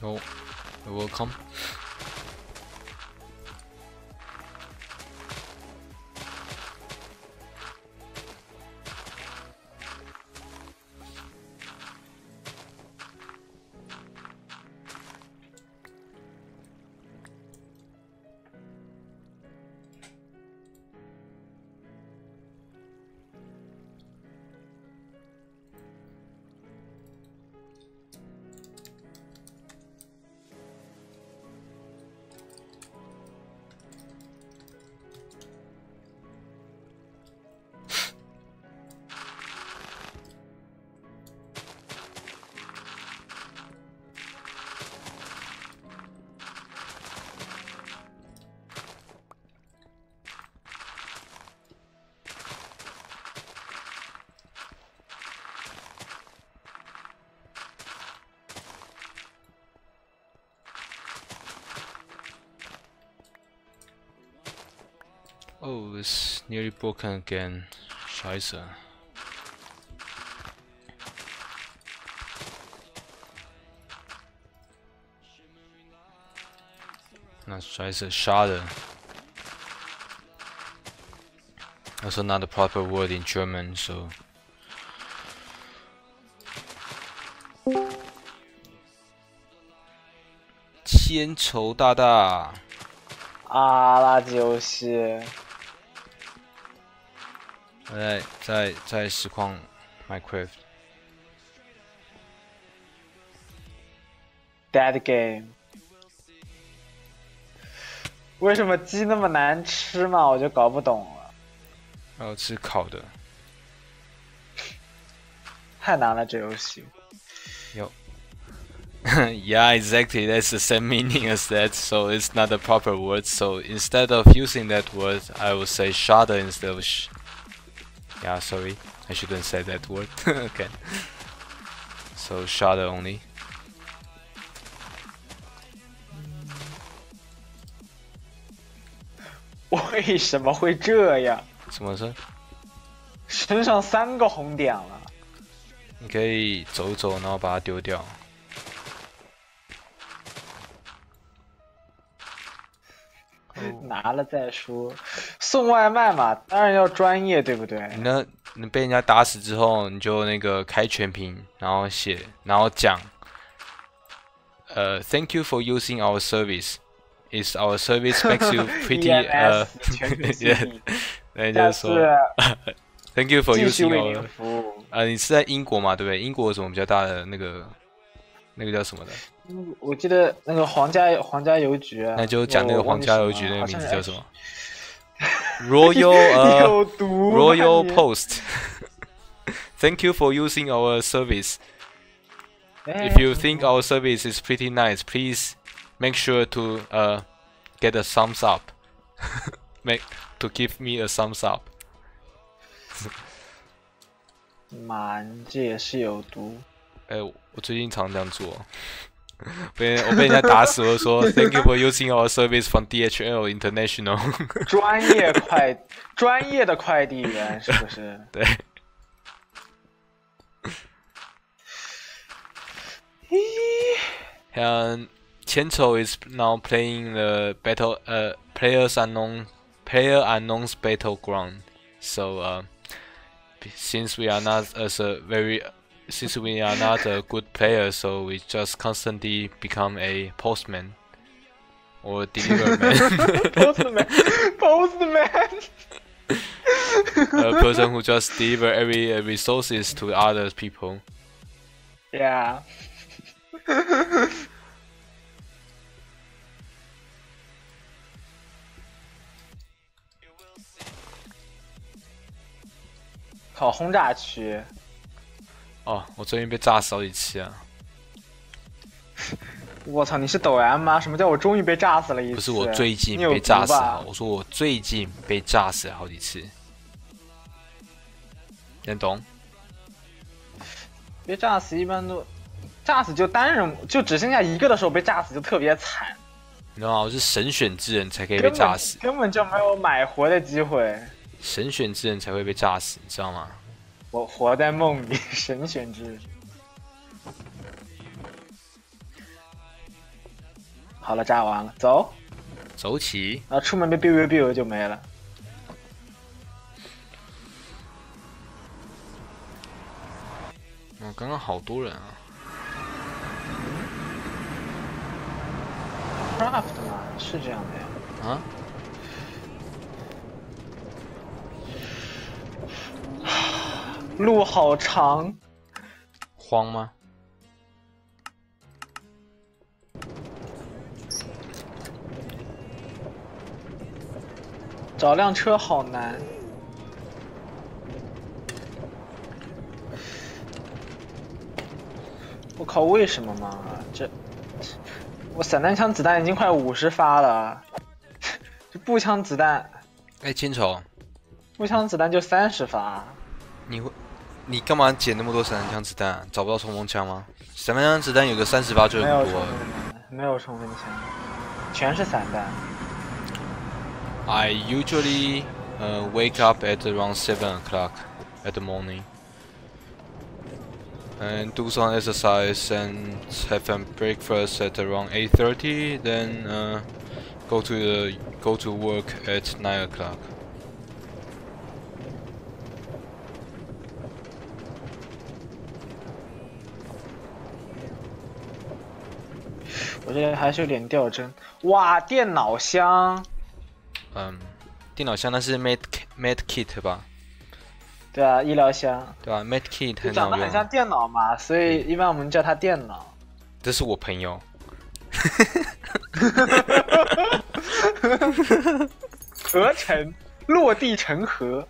Oh, you're welcome. Oh, it's nearly broken again. Scheiße. Not scheiße, schade. Also not a proper word in German, so. 千愁大大。啊，垃圾游戏。在实况 Minecraft Dead game。为什么鸡那么难吃嘛？我就搞不懂了。要吃烤的。太难了，这游戏。有。Yeah, exactly. That's the same meaning as that. So it's not a proper word. So instead of using that word, I will say schade instead of Yeah, sorry. I shouldn't say that word. Okay. So schade only. 为什么会这样？什么事？身上3个红点了。你可以走走，然后把它丢掉。拿了再说。送外卖嘛，当然要专业，对不对？你被人家打死之后，你就那个开全屏，然后写，然后讲，Thank you for using our service. Is our service makes you pretty yeah， 那就是说，Thank you for using our 你是在英国嘛，对不对？英国有什么比较大的那个叫什么的？我记得那个皇家邮局。那就讲那个皇家邮局那个名字叫什么 ？Royal Royal Post. Thank you for using our service. If you think our service is pretty nice, please make sure to get a thumbs up. To give me a thumbs up. 妈，这也是有毒。我最近常这样做。我被人家打死，我说 Thank you for using our service from DHL International 专业的快递员是不是？对。And Qianzhou is now playing the Player Unknown's Battleground. So since we are not a good player, so we just constantly become a postman or deliver man. Postman. A person who just deliver every resources to other people. Yeah. 靠轰炸区。哦，我最近被炸死好几次啊！我操，你是抖 M 吗？什么叫我终于被炸死了一次？不是我最近被炸死了，我说我最近被炸死了好几次。能懂？被炸死一般都，炸死就单人，就只剩下一个的时候被炸死就特别惨。你知道吗？我是神选之人才可以被炸死，根本就没有买活的机会。神选之人才会被炸死，你知道吗？我活在梦里，神选之人。好了，炸完了，走，走起。然后出门被 biu 就没了。刚刚好多人啊。Craft 嘛，是这样的呀。啊？路好长。慌吗？找辆车好难。我靠，为什么嘛？我散弹枪子弹已经快50发了，这步枪子弹，哎，千丑，步枪子弹就30发。你干嘛捡那么多散弹枪子弹啊？找不到冲锋枪吗？散弹枪子弹有个30发就很多了。没有冲锋枪，全是散弹。I usually wake up at around 7 o'clock at the morning and do some exercise and have some breakfast at around 8:30. Then go to work at 9 o'clock. 我这还是有点掉帧。哇，电脑箱。电脑箱那是 med kit 吧？对啊，医疗箱。对吧 ？med kit 很长得很像电脑嘛，所以一般我们叫它电脑。这是我朋友。合成，落地成盒。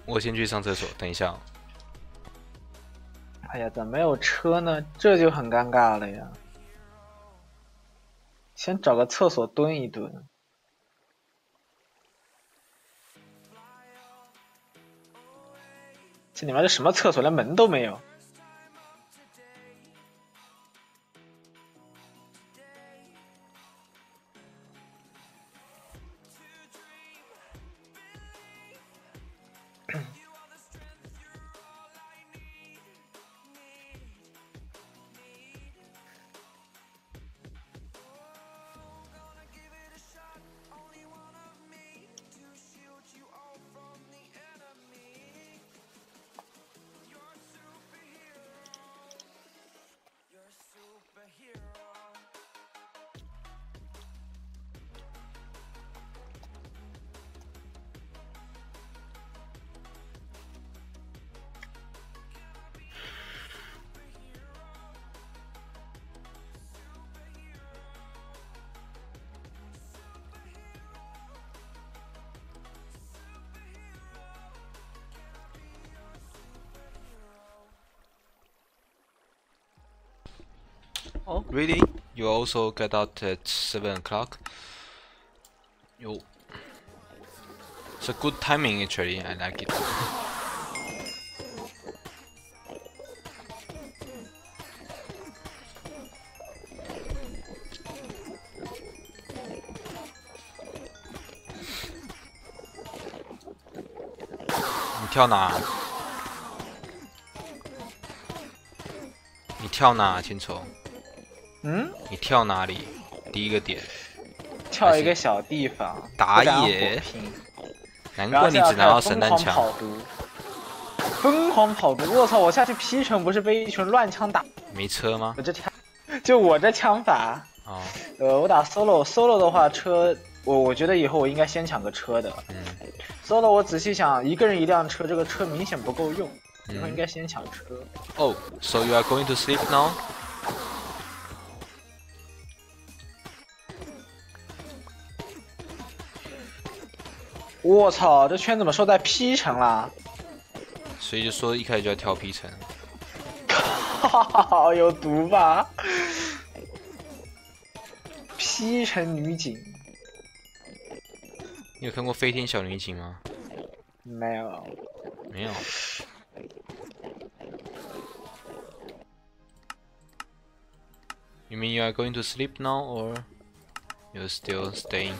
我先去上厕所，等一下。哎呀，怎么没有车呢？这就很尴尬了呀。先找个厕所蹲一蹲。这你妈这什么厕所，连门都没有。Oh, really? You also get out at 7 o'clock? Yo. It's a good timing actually, I like it. 跳哪？你跳哪，千愁？嗯？你跳哪里？第一个点。跳一个小地方。打野。难怪你只拿到散弹枪。疯狂跑毒！我操！我下去 P 城不是被一群乱枪打？没车吗？我这枪，就我这枪法。哦。我打 solo 的话，车我觉得以后我应该先抢个车的。solo 我仔细想，一个人一辆车，这个车明显不够用，以后应该先抢车。Oh, so you are going to sleep now? 我操！这圈怎么说在 P 城啦？所以就说一开始就要跳 P 城。靠，有毒吧 ？P 城女警。你有看过飞天小女警吗？没有。没有。You mean you are going to sleep now, or you're still staying?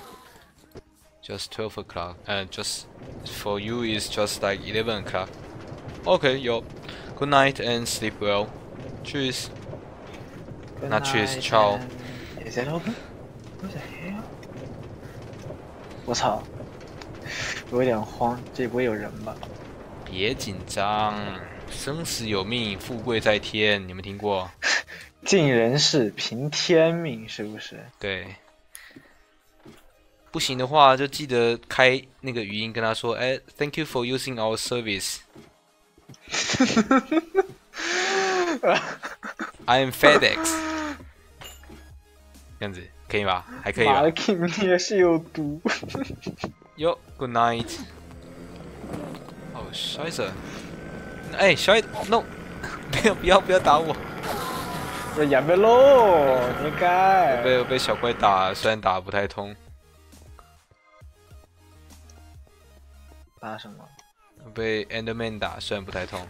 Just 12 o'clock. Just for you is just like 11 o'clock. Okay, yo. Good night and sleep well. Cheers. Not cheers, ciao. Is it open? What the hell? 我操！我有点慌，这不会有人吧？别紧张，生死有命，富贵在天，你们听过？尽人事，凭天命，是不是？对。不行的话，就记得开那个语音跟他说，哎 ，Thank you for using our service. I am FedEx. 这样子可以吧？还可以吧？妈的 ，Kim 你也是有毒。哟 ，Good night. 哦，小子，哎，小子 ，No， 不要打我！我也没喽，你该。我被小怪打，虽然打不太通。打什么？被 Enderman 打，虽然不太痛。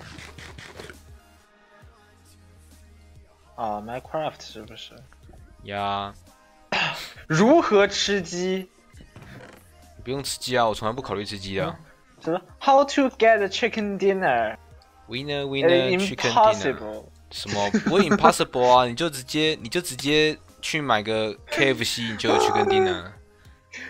啊 ，Minecraft 是不是？呀。如何吃鸡？不用吃鸡啊，我从来不考虑吃鸡的。什么 ？How to get a chicken dinner？ Winner chicken dinner。什么不会 impossible 啊？你就直接去买个 KFC， 你就有 chicken dinner。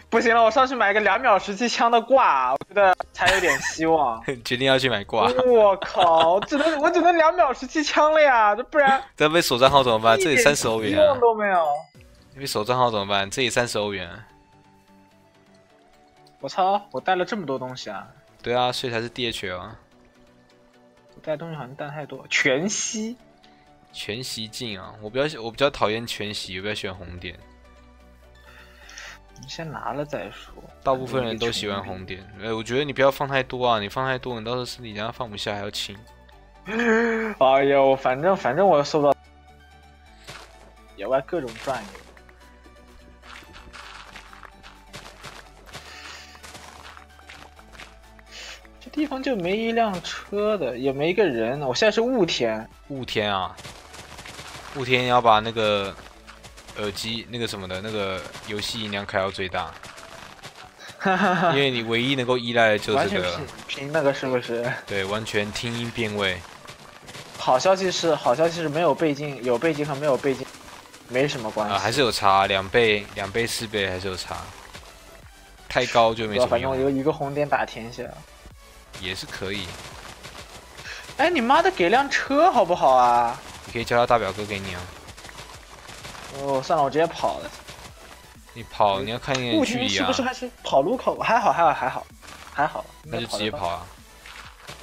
不行了，我上去买个2秒17枪的挂，我觉得才有点希望。决定要去买挂。我靠，我只能2秒17枪了呀，这不然。这被锁账号怎么办？这里30欧元啊！用都没有。被锁账号怎么办？这里30欧元。我操，我带了这么多东西啊！对啊，所以才是 DHL 啊。我带东西好像带太多。全息镜啊！我比较讨厌全息，我比较喜欢红点。你先拿了再说。大部分人都喜欢红点，我觉得你不要放太多啊！你放太多，你到时候身体等下放不下还要清。哎呦，反正我收到野外各种转悠。这地方就没一辆车的，也没一个人。我现在是雾天。雾天啊！雾天要把那个。耳机那个什么的那个游戏音量开到最大，因为你唯一能够依赖的就是这个。完全凭那个是不是？对，完全听音辨位。好消息是没有倍镜，有倍镜和没有倍镜没什么关系。还是有差，2倍、4倍还是有差。太高就没什么用。反正我有一个红点打天下。也是可以。哎，你妈的，给辆车好不好啊？你可以叫他大表哥给你啊。哦，算了，我直接跑了。你跑，你要看一眼距离啊。是不是还是跑路口？还好。那就直接跑啊。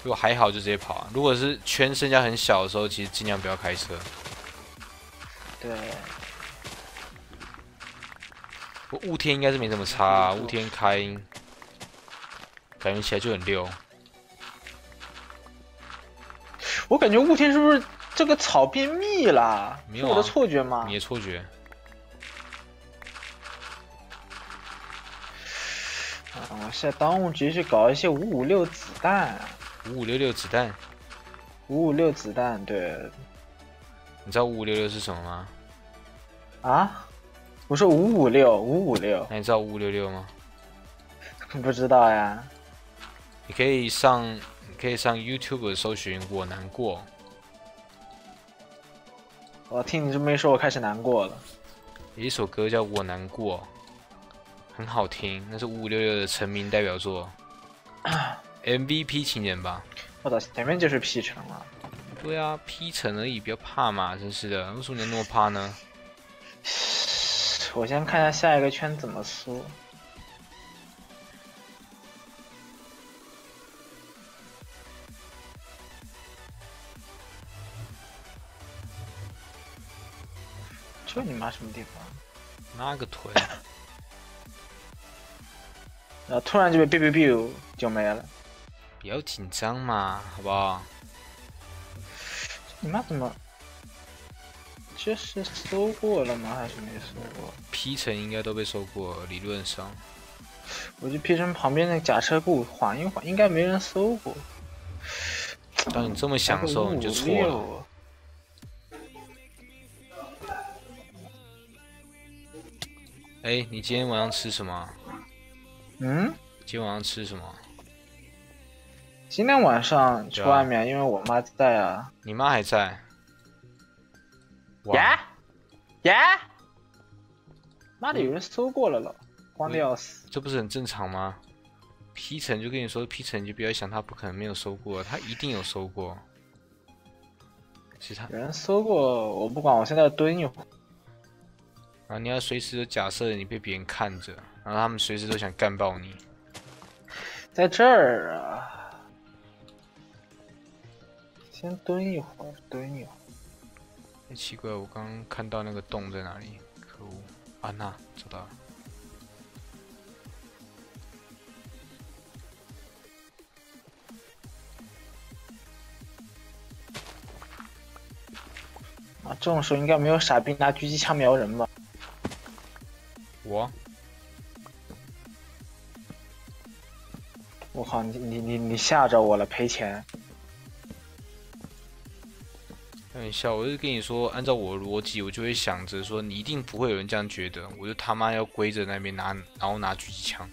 如果还好就直接跑啊。如果是圈剩下很小的时候，其实尽量不要开车。对。雾天应该是没什么差啊，雾天开，感觉起来就很溜。我感觉雾天是不是？这个草变密了，是我的错觉吗？你的错觉。我现在当务之急是搞一些556子弹。5566子弹。556子弹，对。你知道5566是什么吗？啊？我说556。那你知道5566吗？不知道呀。你可以上可以上 YouTube 搜寻“我难过”。我听你这么一说，我开始难过了。有一首歌叫《我难过》，很好听，那是5566的成名代表作，MVP 情人吧？我操，前面就是 P 城了。对啊 ，P 城而已，不要怕嘛，真是的，为什么你那么怕呢？我先看一下下一个圈怎么搜。这你妈什么地方？那个腿。然后突然就被 biu 就没了。不要紧张嘛，好不好？你妈怎么？这是搜过了吗？还是没搜过 ？P 城应该都被搜过，理论上。我去 P 城旁边那个假车库缓一缓，应该没人搜过。当你这么享受，你就错了。哎，你今天晚上吃什么？嗯？今天晚上吃什么？今天晚上去外面，因为我妈在啊。你妈还在？呀！妈的，有人搜过了了，慌的要死。这不是很正常吗 ？P 城就跟你说 ，P 城你就不要想他不可能没有搜过，他一定有搜过。是他有人搜过，我不管，我现在蹲一会儿。然后你要随时都假设你被别人看着，然后他们随时都想干爆你。在这儿啊，先蹲一会儿，蹲一会儿。哎，奇怪，我刚刚看到那个洞在哪里？可恶！啊，那找到了。啊，这种时候应该没有傻逼拿狙击枪瞄人吧？我靠，你吓着我了，赔钱。开玩笑，我就跟你说，按照我的逻辑，我就会想着说，你一定不会有人这样觉得，我就他妈要归着那边拿，然后拿狙击枪，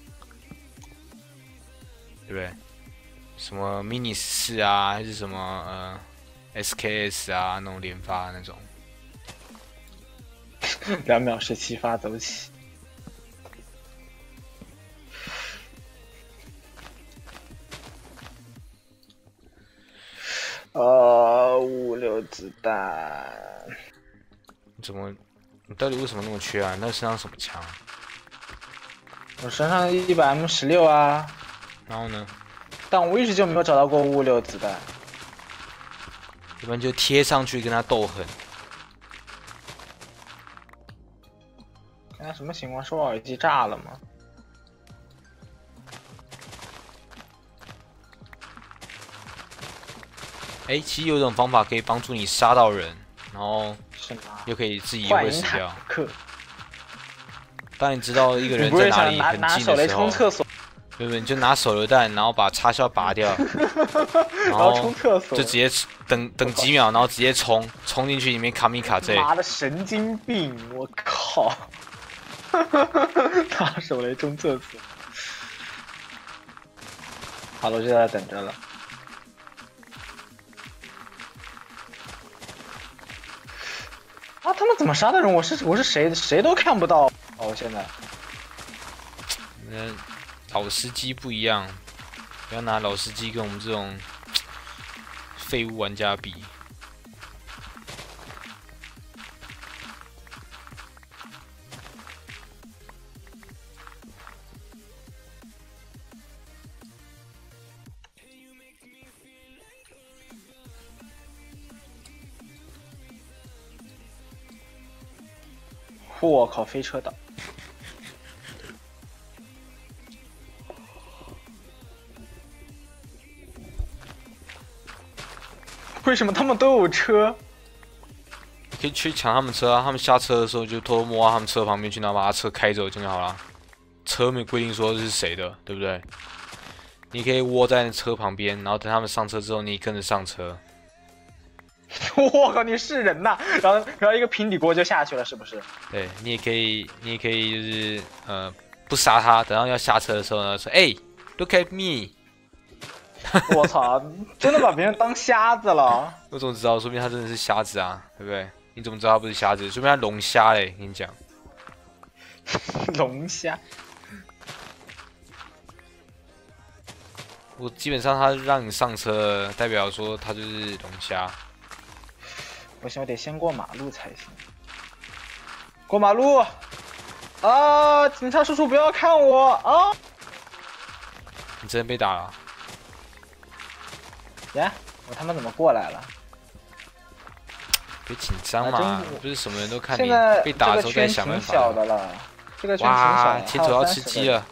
对不对？什么 mini 4啊，还是什么SKS 啊，那种连发那种。2秒17发走起。56子弹。你到底为什么那么缺啊？那身上什么枪？我身上100M16啊。然后呢？但我一直就没有找到过56子弹。要不然就贴上去跟他斗狠。现在什么情况？是我耳机炸了吗？哎，其实有一种方法可以帮助你杀到人，然后又可以自己也会死掉。当你知道一个人在哪里很近的时候，对不对？你就拿手榴弹，然后把插销拔掉，然后冲厕所，就直接等几秒，然后直接冲进去里面卡米卡这。妈的神经病！我靠！拿手雷冲厕所。好了，我就在等着了。啊！他们怎么杀的人？我是谁都看不到。哦，现在。老司机不一样，不要拿老司机跟我们这种废物玩家比。我靠，飞车党！为什么他们都有车？可以去抢他们车啊！他们下车的时候就偷偷摸到他们车旁边去，然后把他车开走，这样就好了。车没规定说这是谁的，对不对？你可以窝在车旁边，然后等他们上车之后，你跟着上车。我靠，你是人呐！然后一个平底锅就下去了，是不是？对，你也可以就是不杀他，等到要下车的时候呢，说哎 ，look at me，我操，真的把别人当瞎子了。我怎么知道？说明他真的是瞎子啊，对不对？你怎么知道他不是瞎子？说明他龙虾嘞，跟你讲。龙虾。我基本上他让你上车了，代表说他就是龙虾。不行，我得先过马路才行。过马路！啊！警察叔叔不要看我啊！你真的被打了？耶！我他妈怎么过来了？别紧张嘛，不是什么人都看你现在被打的时候再想办法。小的了，这个圈挺小哇，的。前头要吃鸡了。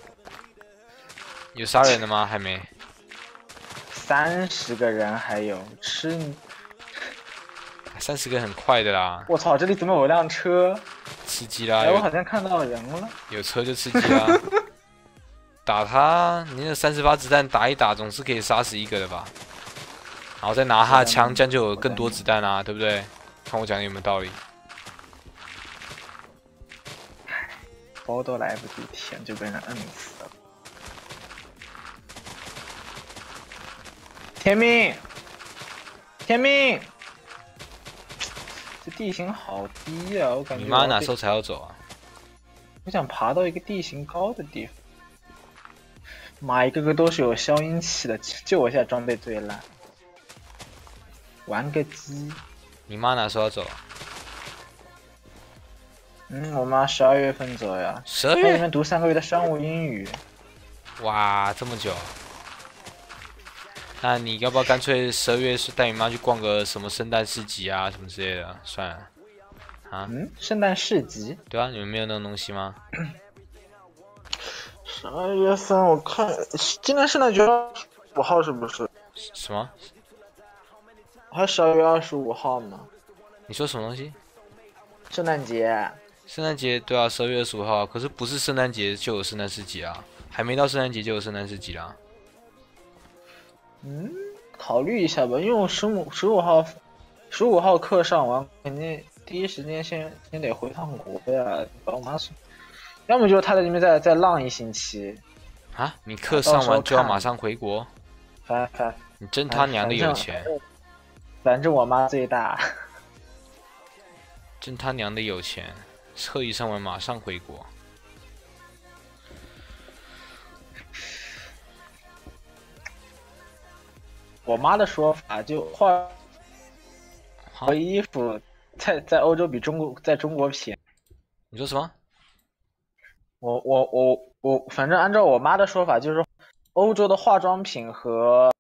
有杀人的吗？还没。30个人还有吃。30个很快的啦。我操，这里怎么有辆车？吃鸡啦！哎，我好像看到人了。有车就吃鸡啦。打他，你那30发子弹打一打，总是可以杀死一个的吧？然后再拿他的枪，这样就有更多子弹啦，对不对？看我讲的有没有道理？包都来不及填就被人摁死了。天命！天命！这地形好低啊，我感觉。你妈哪时候才要走啊？我想爬到一个地形高的地方。妈，一个个都是有消音器的，就我现在装备最烂。玩个鸡！你妈哪时候要走啊？我妈12月份走呀。12月？在里面读3个月的商务英语。哇，这么久！那你要不要干脆12月是带你妈去逛个什么圣诞市集啊，什么之类的？算了。啊？圣诞市集？对啊，你们没有那种东西吗？12月份我看今年圣诞节5号是不是？什么？还12月25号呢？你说什么东西？圣诞节。圣诞节对啊，12月25号，可是不是圣诞节就有圣诞市集啊，还没到圣诞节就有圣诞市集啦。考虑一下吧，因为我15号课上完，肯定第一时间先得回趟国呀，把我妈送。要么就是他在里面再浪1星期。啊？你课上完就要马上回国？你真他娘的有钱！反正我妈最大。真他娘的有钱！课一上完马上回国。我妈的说法就换衣服在欧洲比在中国便宜。你说什么？我反正按照我妈的说法，就是欧洲的化妆品和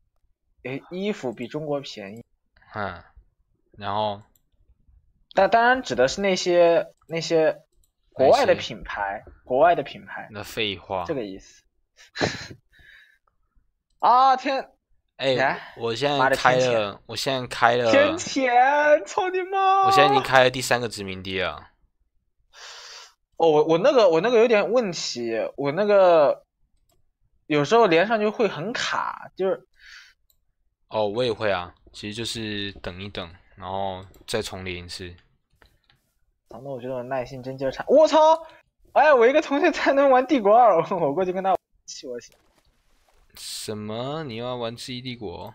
衣服比中国便宜。然后，但当然指的是那些国外的品牌，那废话，这个意思。啊天！我现在开了，天谴！操你妈！我现在已经开了第3个殖民地了。我那个有点问题，我那个有时候连上去会很卡，就是。我也会啊，其实就是等一等，然后再重连一次。那我觉得我耐心真劲儿差。我操！哎，我一个同学才能玩帝国2，我过去跟他气我行。什么？你要玩世纪帝国？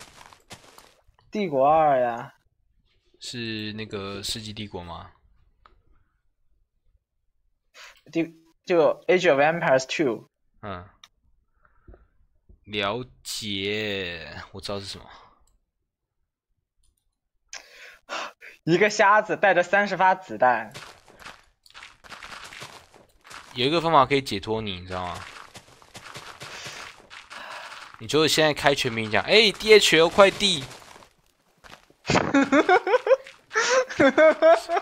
帝国2呀？是那个世纪帝国吗？就 Age of Empires 2。了解，我知道是什么。一个瞎子带着30发子弹。有一个方法可以解脱你知道吗？你就现在开全民讲，DHL 快递。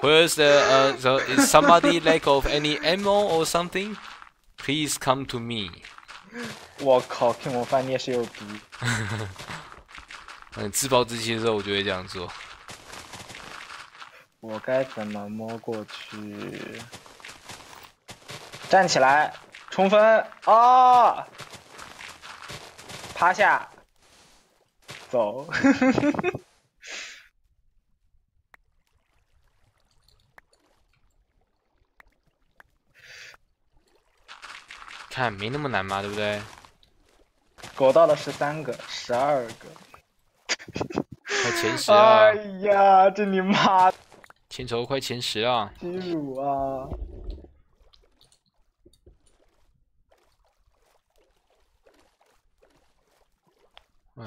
Where's so is somebody lack of any ammo or something? Please come to me. 我靠，看我饭你也是有逼。自暴自弃的时候，我就会这样做。我该怎么摸过去？站起来，冲锋啊！趴下，走。看没那么难嘛，对不对？狗到了13个， 12个。快前10了！哎呀，这你妈！千筹快前10了！欺辱啊！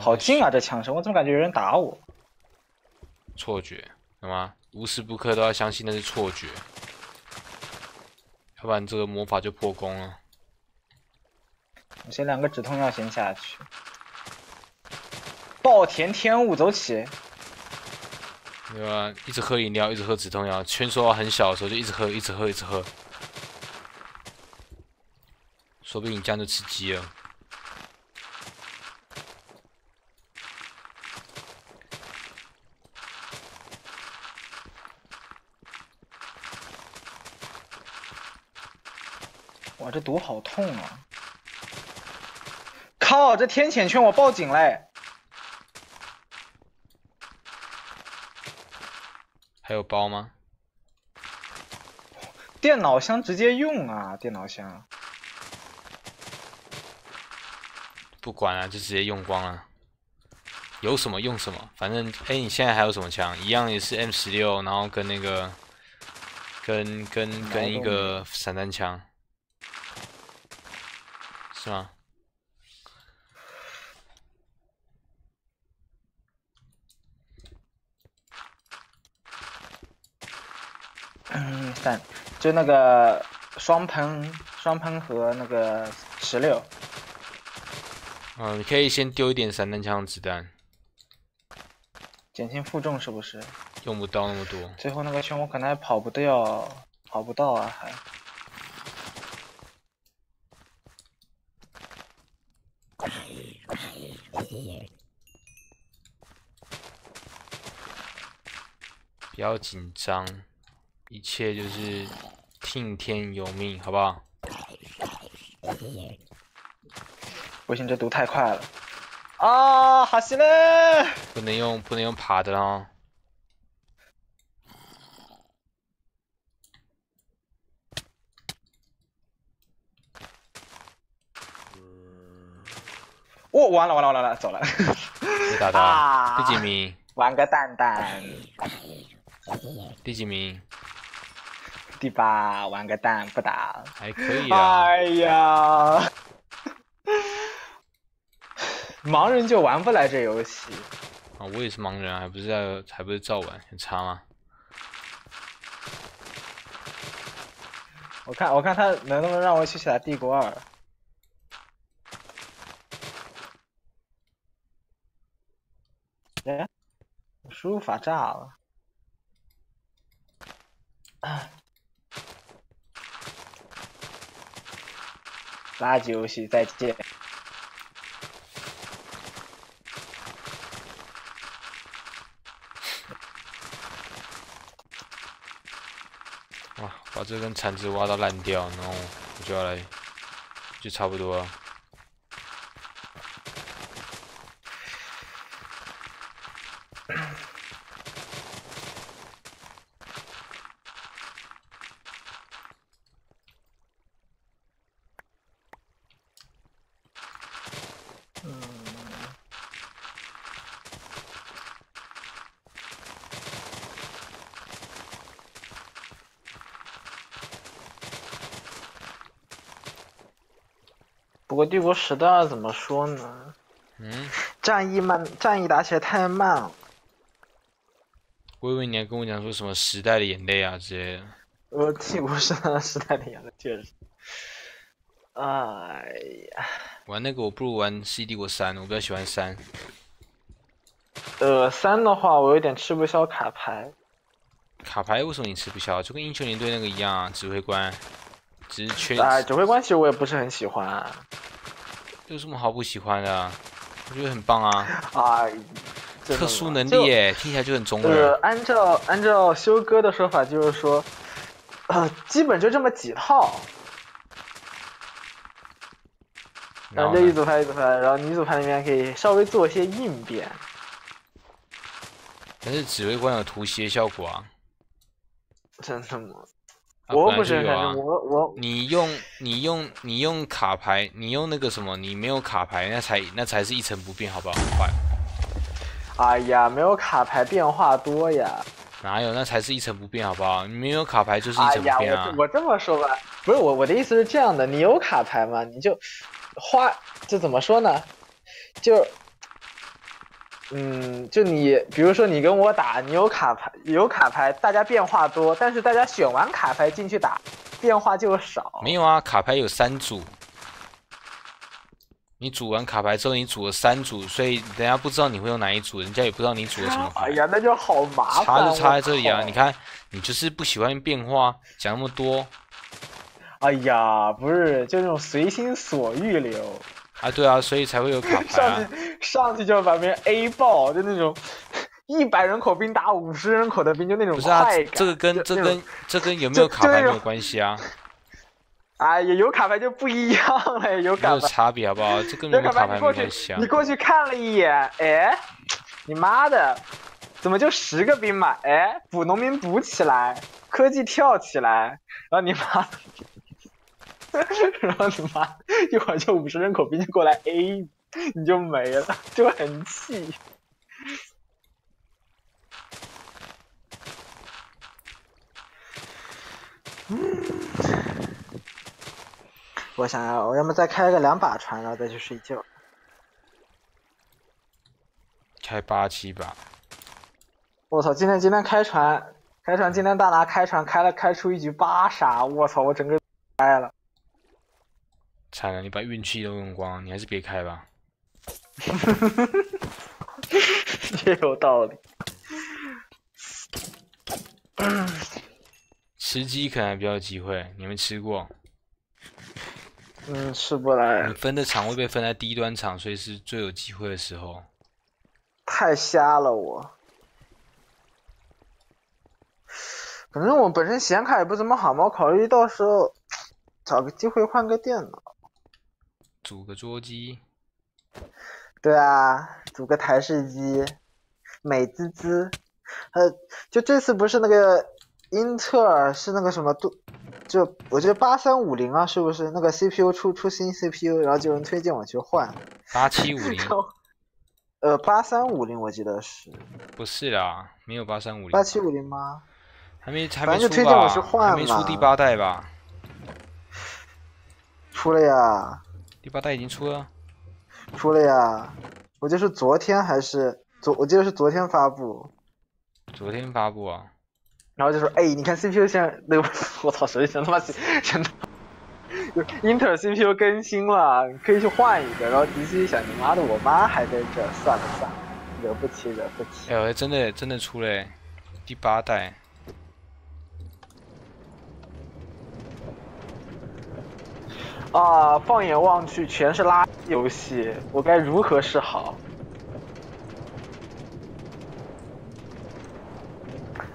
好近啊，这枪声，我怎么感觉有人打我？错觉，懂吗？无时不刻都要相信那是错觉，要不然这个魔法就破功了。我先2个止痛药先下去。暴殄天物，走起！对吧？一直喝饮料，一直喝止痛药，圈缩到很小的时候就一直喝，一直喝，一直喝。说不定你这样就吃鸡了。哇，这毒好痛啊！靠，这天谴劝我报警嘞！还有包吗？电脑箱直接用啊！电脑箱。不管了，就直接用光了。有什么用什么，反正哎，你现在还有什么枪？一样也是 M16，然后跟那个，跟一个散弹枪，是吗？就那个双喷和那个16。你可以先丢一点散弹枪的子弹，减轻负重是不是？用不到那么多。最后那个圈我可能还跑不掉，跑不到啊还。不要紧张，一切就是听天由命，好不好？不行，这毒太快了。啊，哈西嘞！不能用爬的哦。哦，完了，走了。被打到，第几名？玩个蛋蛋。第几名？第8，玩个蛋不打。还可以啊。哎呀，盲人就玩不来这游戏。啊，我也是盲人啊，还不是照玩，很差吗？我看他能不能让我去打帝国2。哎，输入法炸了。垃圾游戏，再见。哇，把这根铲子挖到烂掉，然后我就要来，就差不多了。不过帝国时代怎么说呢？战役打起来太慢了。我以为你还跟我讲说什么时代的眼泪啊之类的。帝国时代的眼泪确实。哎呀，玩那个我不如玩《世纪帝国3》，我比较喜欢3。3的话我有点吃不消卡牌。卡牌为什么你吃不消？就跟英雄联队那个一样啊，指挥官。只是缺。指挥官其实我也不是很喜欢啊。有什么好不喜欢的啊？我觉得很棒啊！特殊能力耶，听起来就很中二。按照修哥的说法，就是说，基本就这么几套。然后这一组牌，然后女组牌里面可以稍微做一些应变。但是指挥官有突袭的效果啊。真的吗？我不是山珍，你用卡牌，你用那个什么，你没有卡牌，那才是一成不变，好不好？坏。哎呀，没有卡牌变化多呀。哪有？那才是一成不变，好不好？你没有卡牌就是一成不变啊。我这么说吧，不是我的意思是这样的，你有卡牌嘛，你就就怎么说呢？就你比如说你跟我打，你有卡牌，大家变化多，但是大家选完卡牌进去打，变化就少。没有啊，卡牌有3组。你组完卡牌之后，你组了3组，所以人家不知道你会用哪一组，人家也不知道你组了什么牌。哎呀，那就好麻烦。差就差在这里啊！你看，你就是不喜欢变化，讲那么多。哎呀，不是，就那种随心所欲流。啊，对啊，所以才会有卡牌啊。上去就把别人 A 爆，就那种100人口兵打50人口的兵，就那种快感。不是啊，这跟有没有卡牌没有关系啊。哎呀，有卡牌就不一样了，有卡牌没有差别好不好？这跟没有卡牌没关系啊。你过去看了一眼，哎，你妈的，怎么就10个兵嘛？哎，补农民补起来，科技跳起来，然后你妈，然后你妈一会儿就50人口兵就过来 A， 你就没了，就很气。我想要，我要么再开个2把船，然后再去睡觉。开8、7把。我操！今天开船，今天大拿开船开出一局8杀，我操！我整个呆了。惨了，你把运气都用光，你还是别开吧。也有道理。吃鸡可能还比较有机会，你们吃过？吃不来。你分的场会被分在低端场，所以是最有机会的时候。太瞎了我。反正我本身显卡也不怎么好嘛，我考虑到时候找个机会换个电脑。组个桌机。对啊，组个台式机，美滋滋。就这次不是那个英特尔是那个什么就我觉得8350啊，是不是那个 CPU 出新 CPU， 然后就有人推荐我去换。8750。8350我记得是。不是啦，没有8350。8750吗？还没出吧？反正就推荐我去换嘛。还没出第8代吧？出了呀。第8代已经出了。出了呀，我就是昨天还是我记得是昨天发布。昨天发布啊。然后就说，哎，你看 CPU 现在那个，我操，谁想他妈英特尔 CPU 更新了，你可以去换一个。然后仔细一想，你妈的，我妈还在这，算了，惹不起。哎呦，真的出了第8代。啊！放眼望去，全是垃圾游戏，我该如何是好？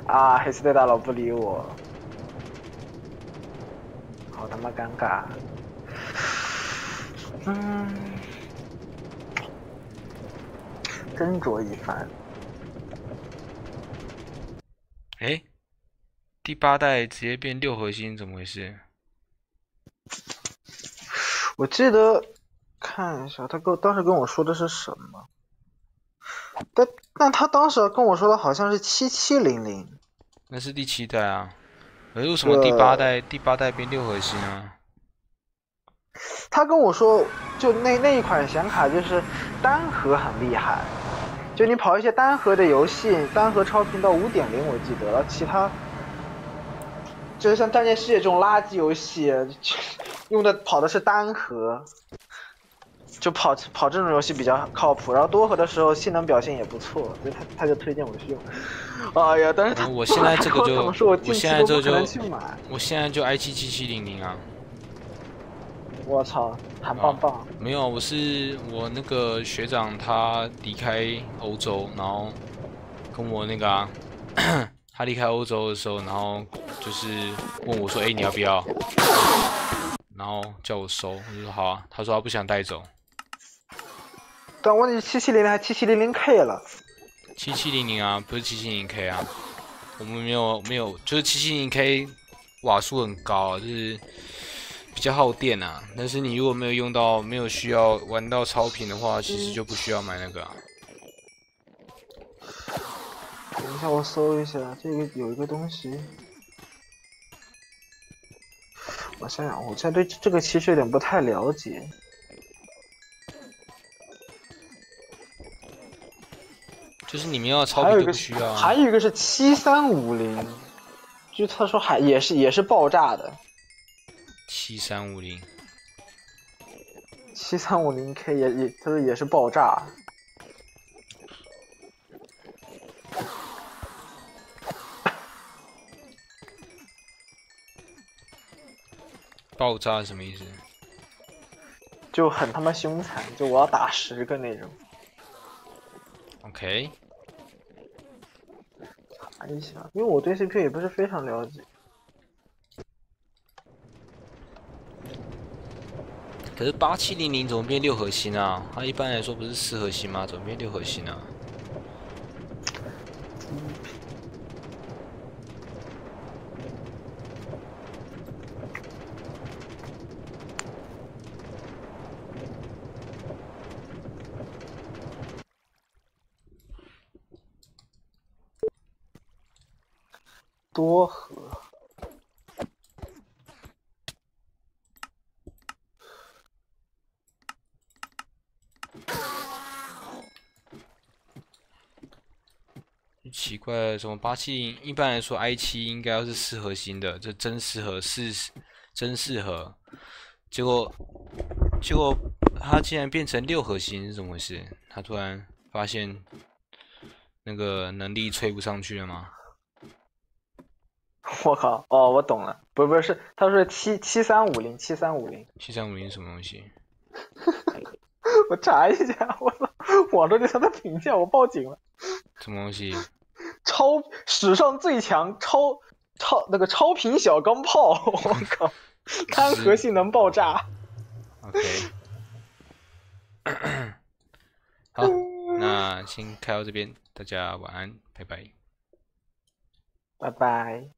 啊！黑丝队大佬不理我，好他妈尴尬。斟酌一番。哎，第8代直接变6核心，怎么回事？我记得看一下，他当时跟我说的是什么？但他当时跟我说的好像是7700。那是第7代啊，为什么第8代变6核心啊？他跟我说，就那一款显卡就是单核很厉害，就你跑一些单核的游戏，单核超频到5.0我记得了，其他就是像《战舰世界》这种垃圾游戏，跑的是单核，就跑这种游戏比较靠谱。然后多核的时候性能表现也不错，所以他就推荐我去用。哎呀，但是我现在这个就我现在就 i7-7700啊。我操，很棒！没有，我那个学长他离开欧洲，然后跟我那个啊。他离开欧洲的时候，然后就是问我说：“哎，你要不要？”然后叫我收，我就说好啊。他说他不想带走。但问题是7700还7700K 了。7700啊，不是7700K 啊。我们没有，就是7700K 瓦数很高，就是比较耗电啊。但是你如果没有用到，没有需要玩到超频的话，其实就不需要买那个啊。等一下，我搜一下，这个有一个东西。我想想，我现在对这个其实有点不太了解。就是你们要超频都不需要啊。还有一个是7350，就他说也是爆炸的。7350。7350K 也他说也是爆炸。爆炸是什么意思？就很他妈凶残，就我要打10个那种。OK。查一下，因为我对 CPU 也不是非常了解。可是8700怎么变6核心啊？它一般来说不是4核心吗？怎么变6核心啊？多核。奇怪，什么8700？一般来说 i7 应该要是4核心的，这真4核真4核，结果它竟然变成6核心，是怎么回事？他突然发现那个能力吹不上去了吗？我靠！哦，我懂了，不是，他说7350。7350什么东西？我查一下，我操！网上对他的评价，我报警了。什么东西？史上最强超频小钢炮！我靠，单核性能爆炸。OK。好，那先开到这边，大家晚安，拜拜。拜拜。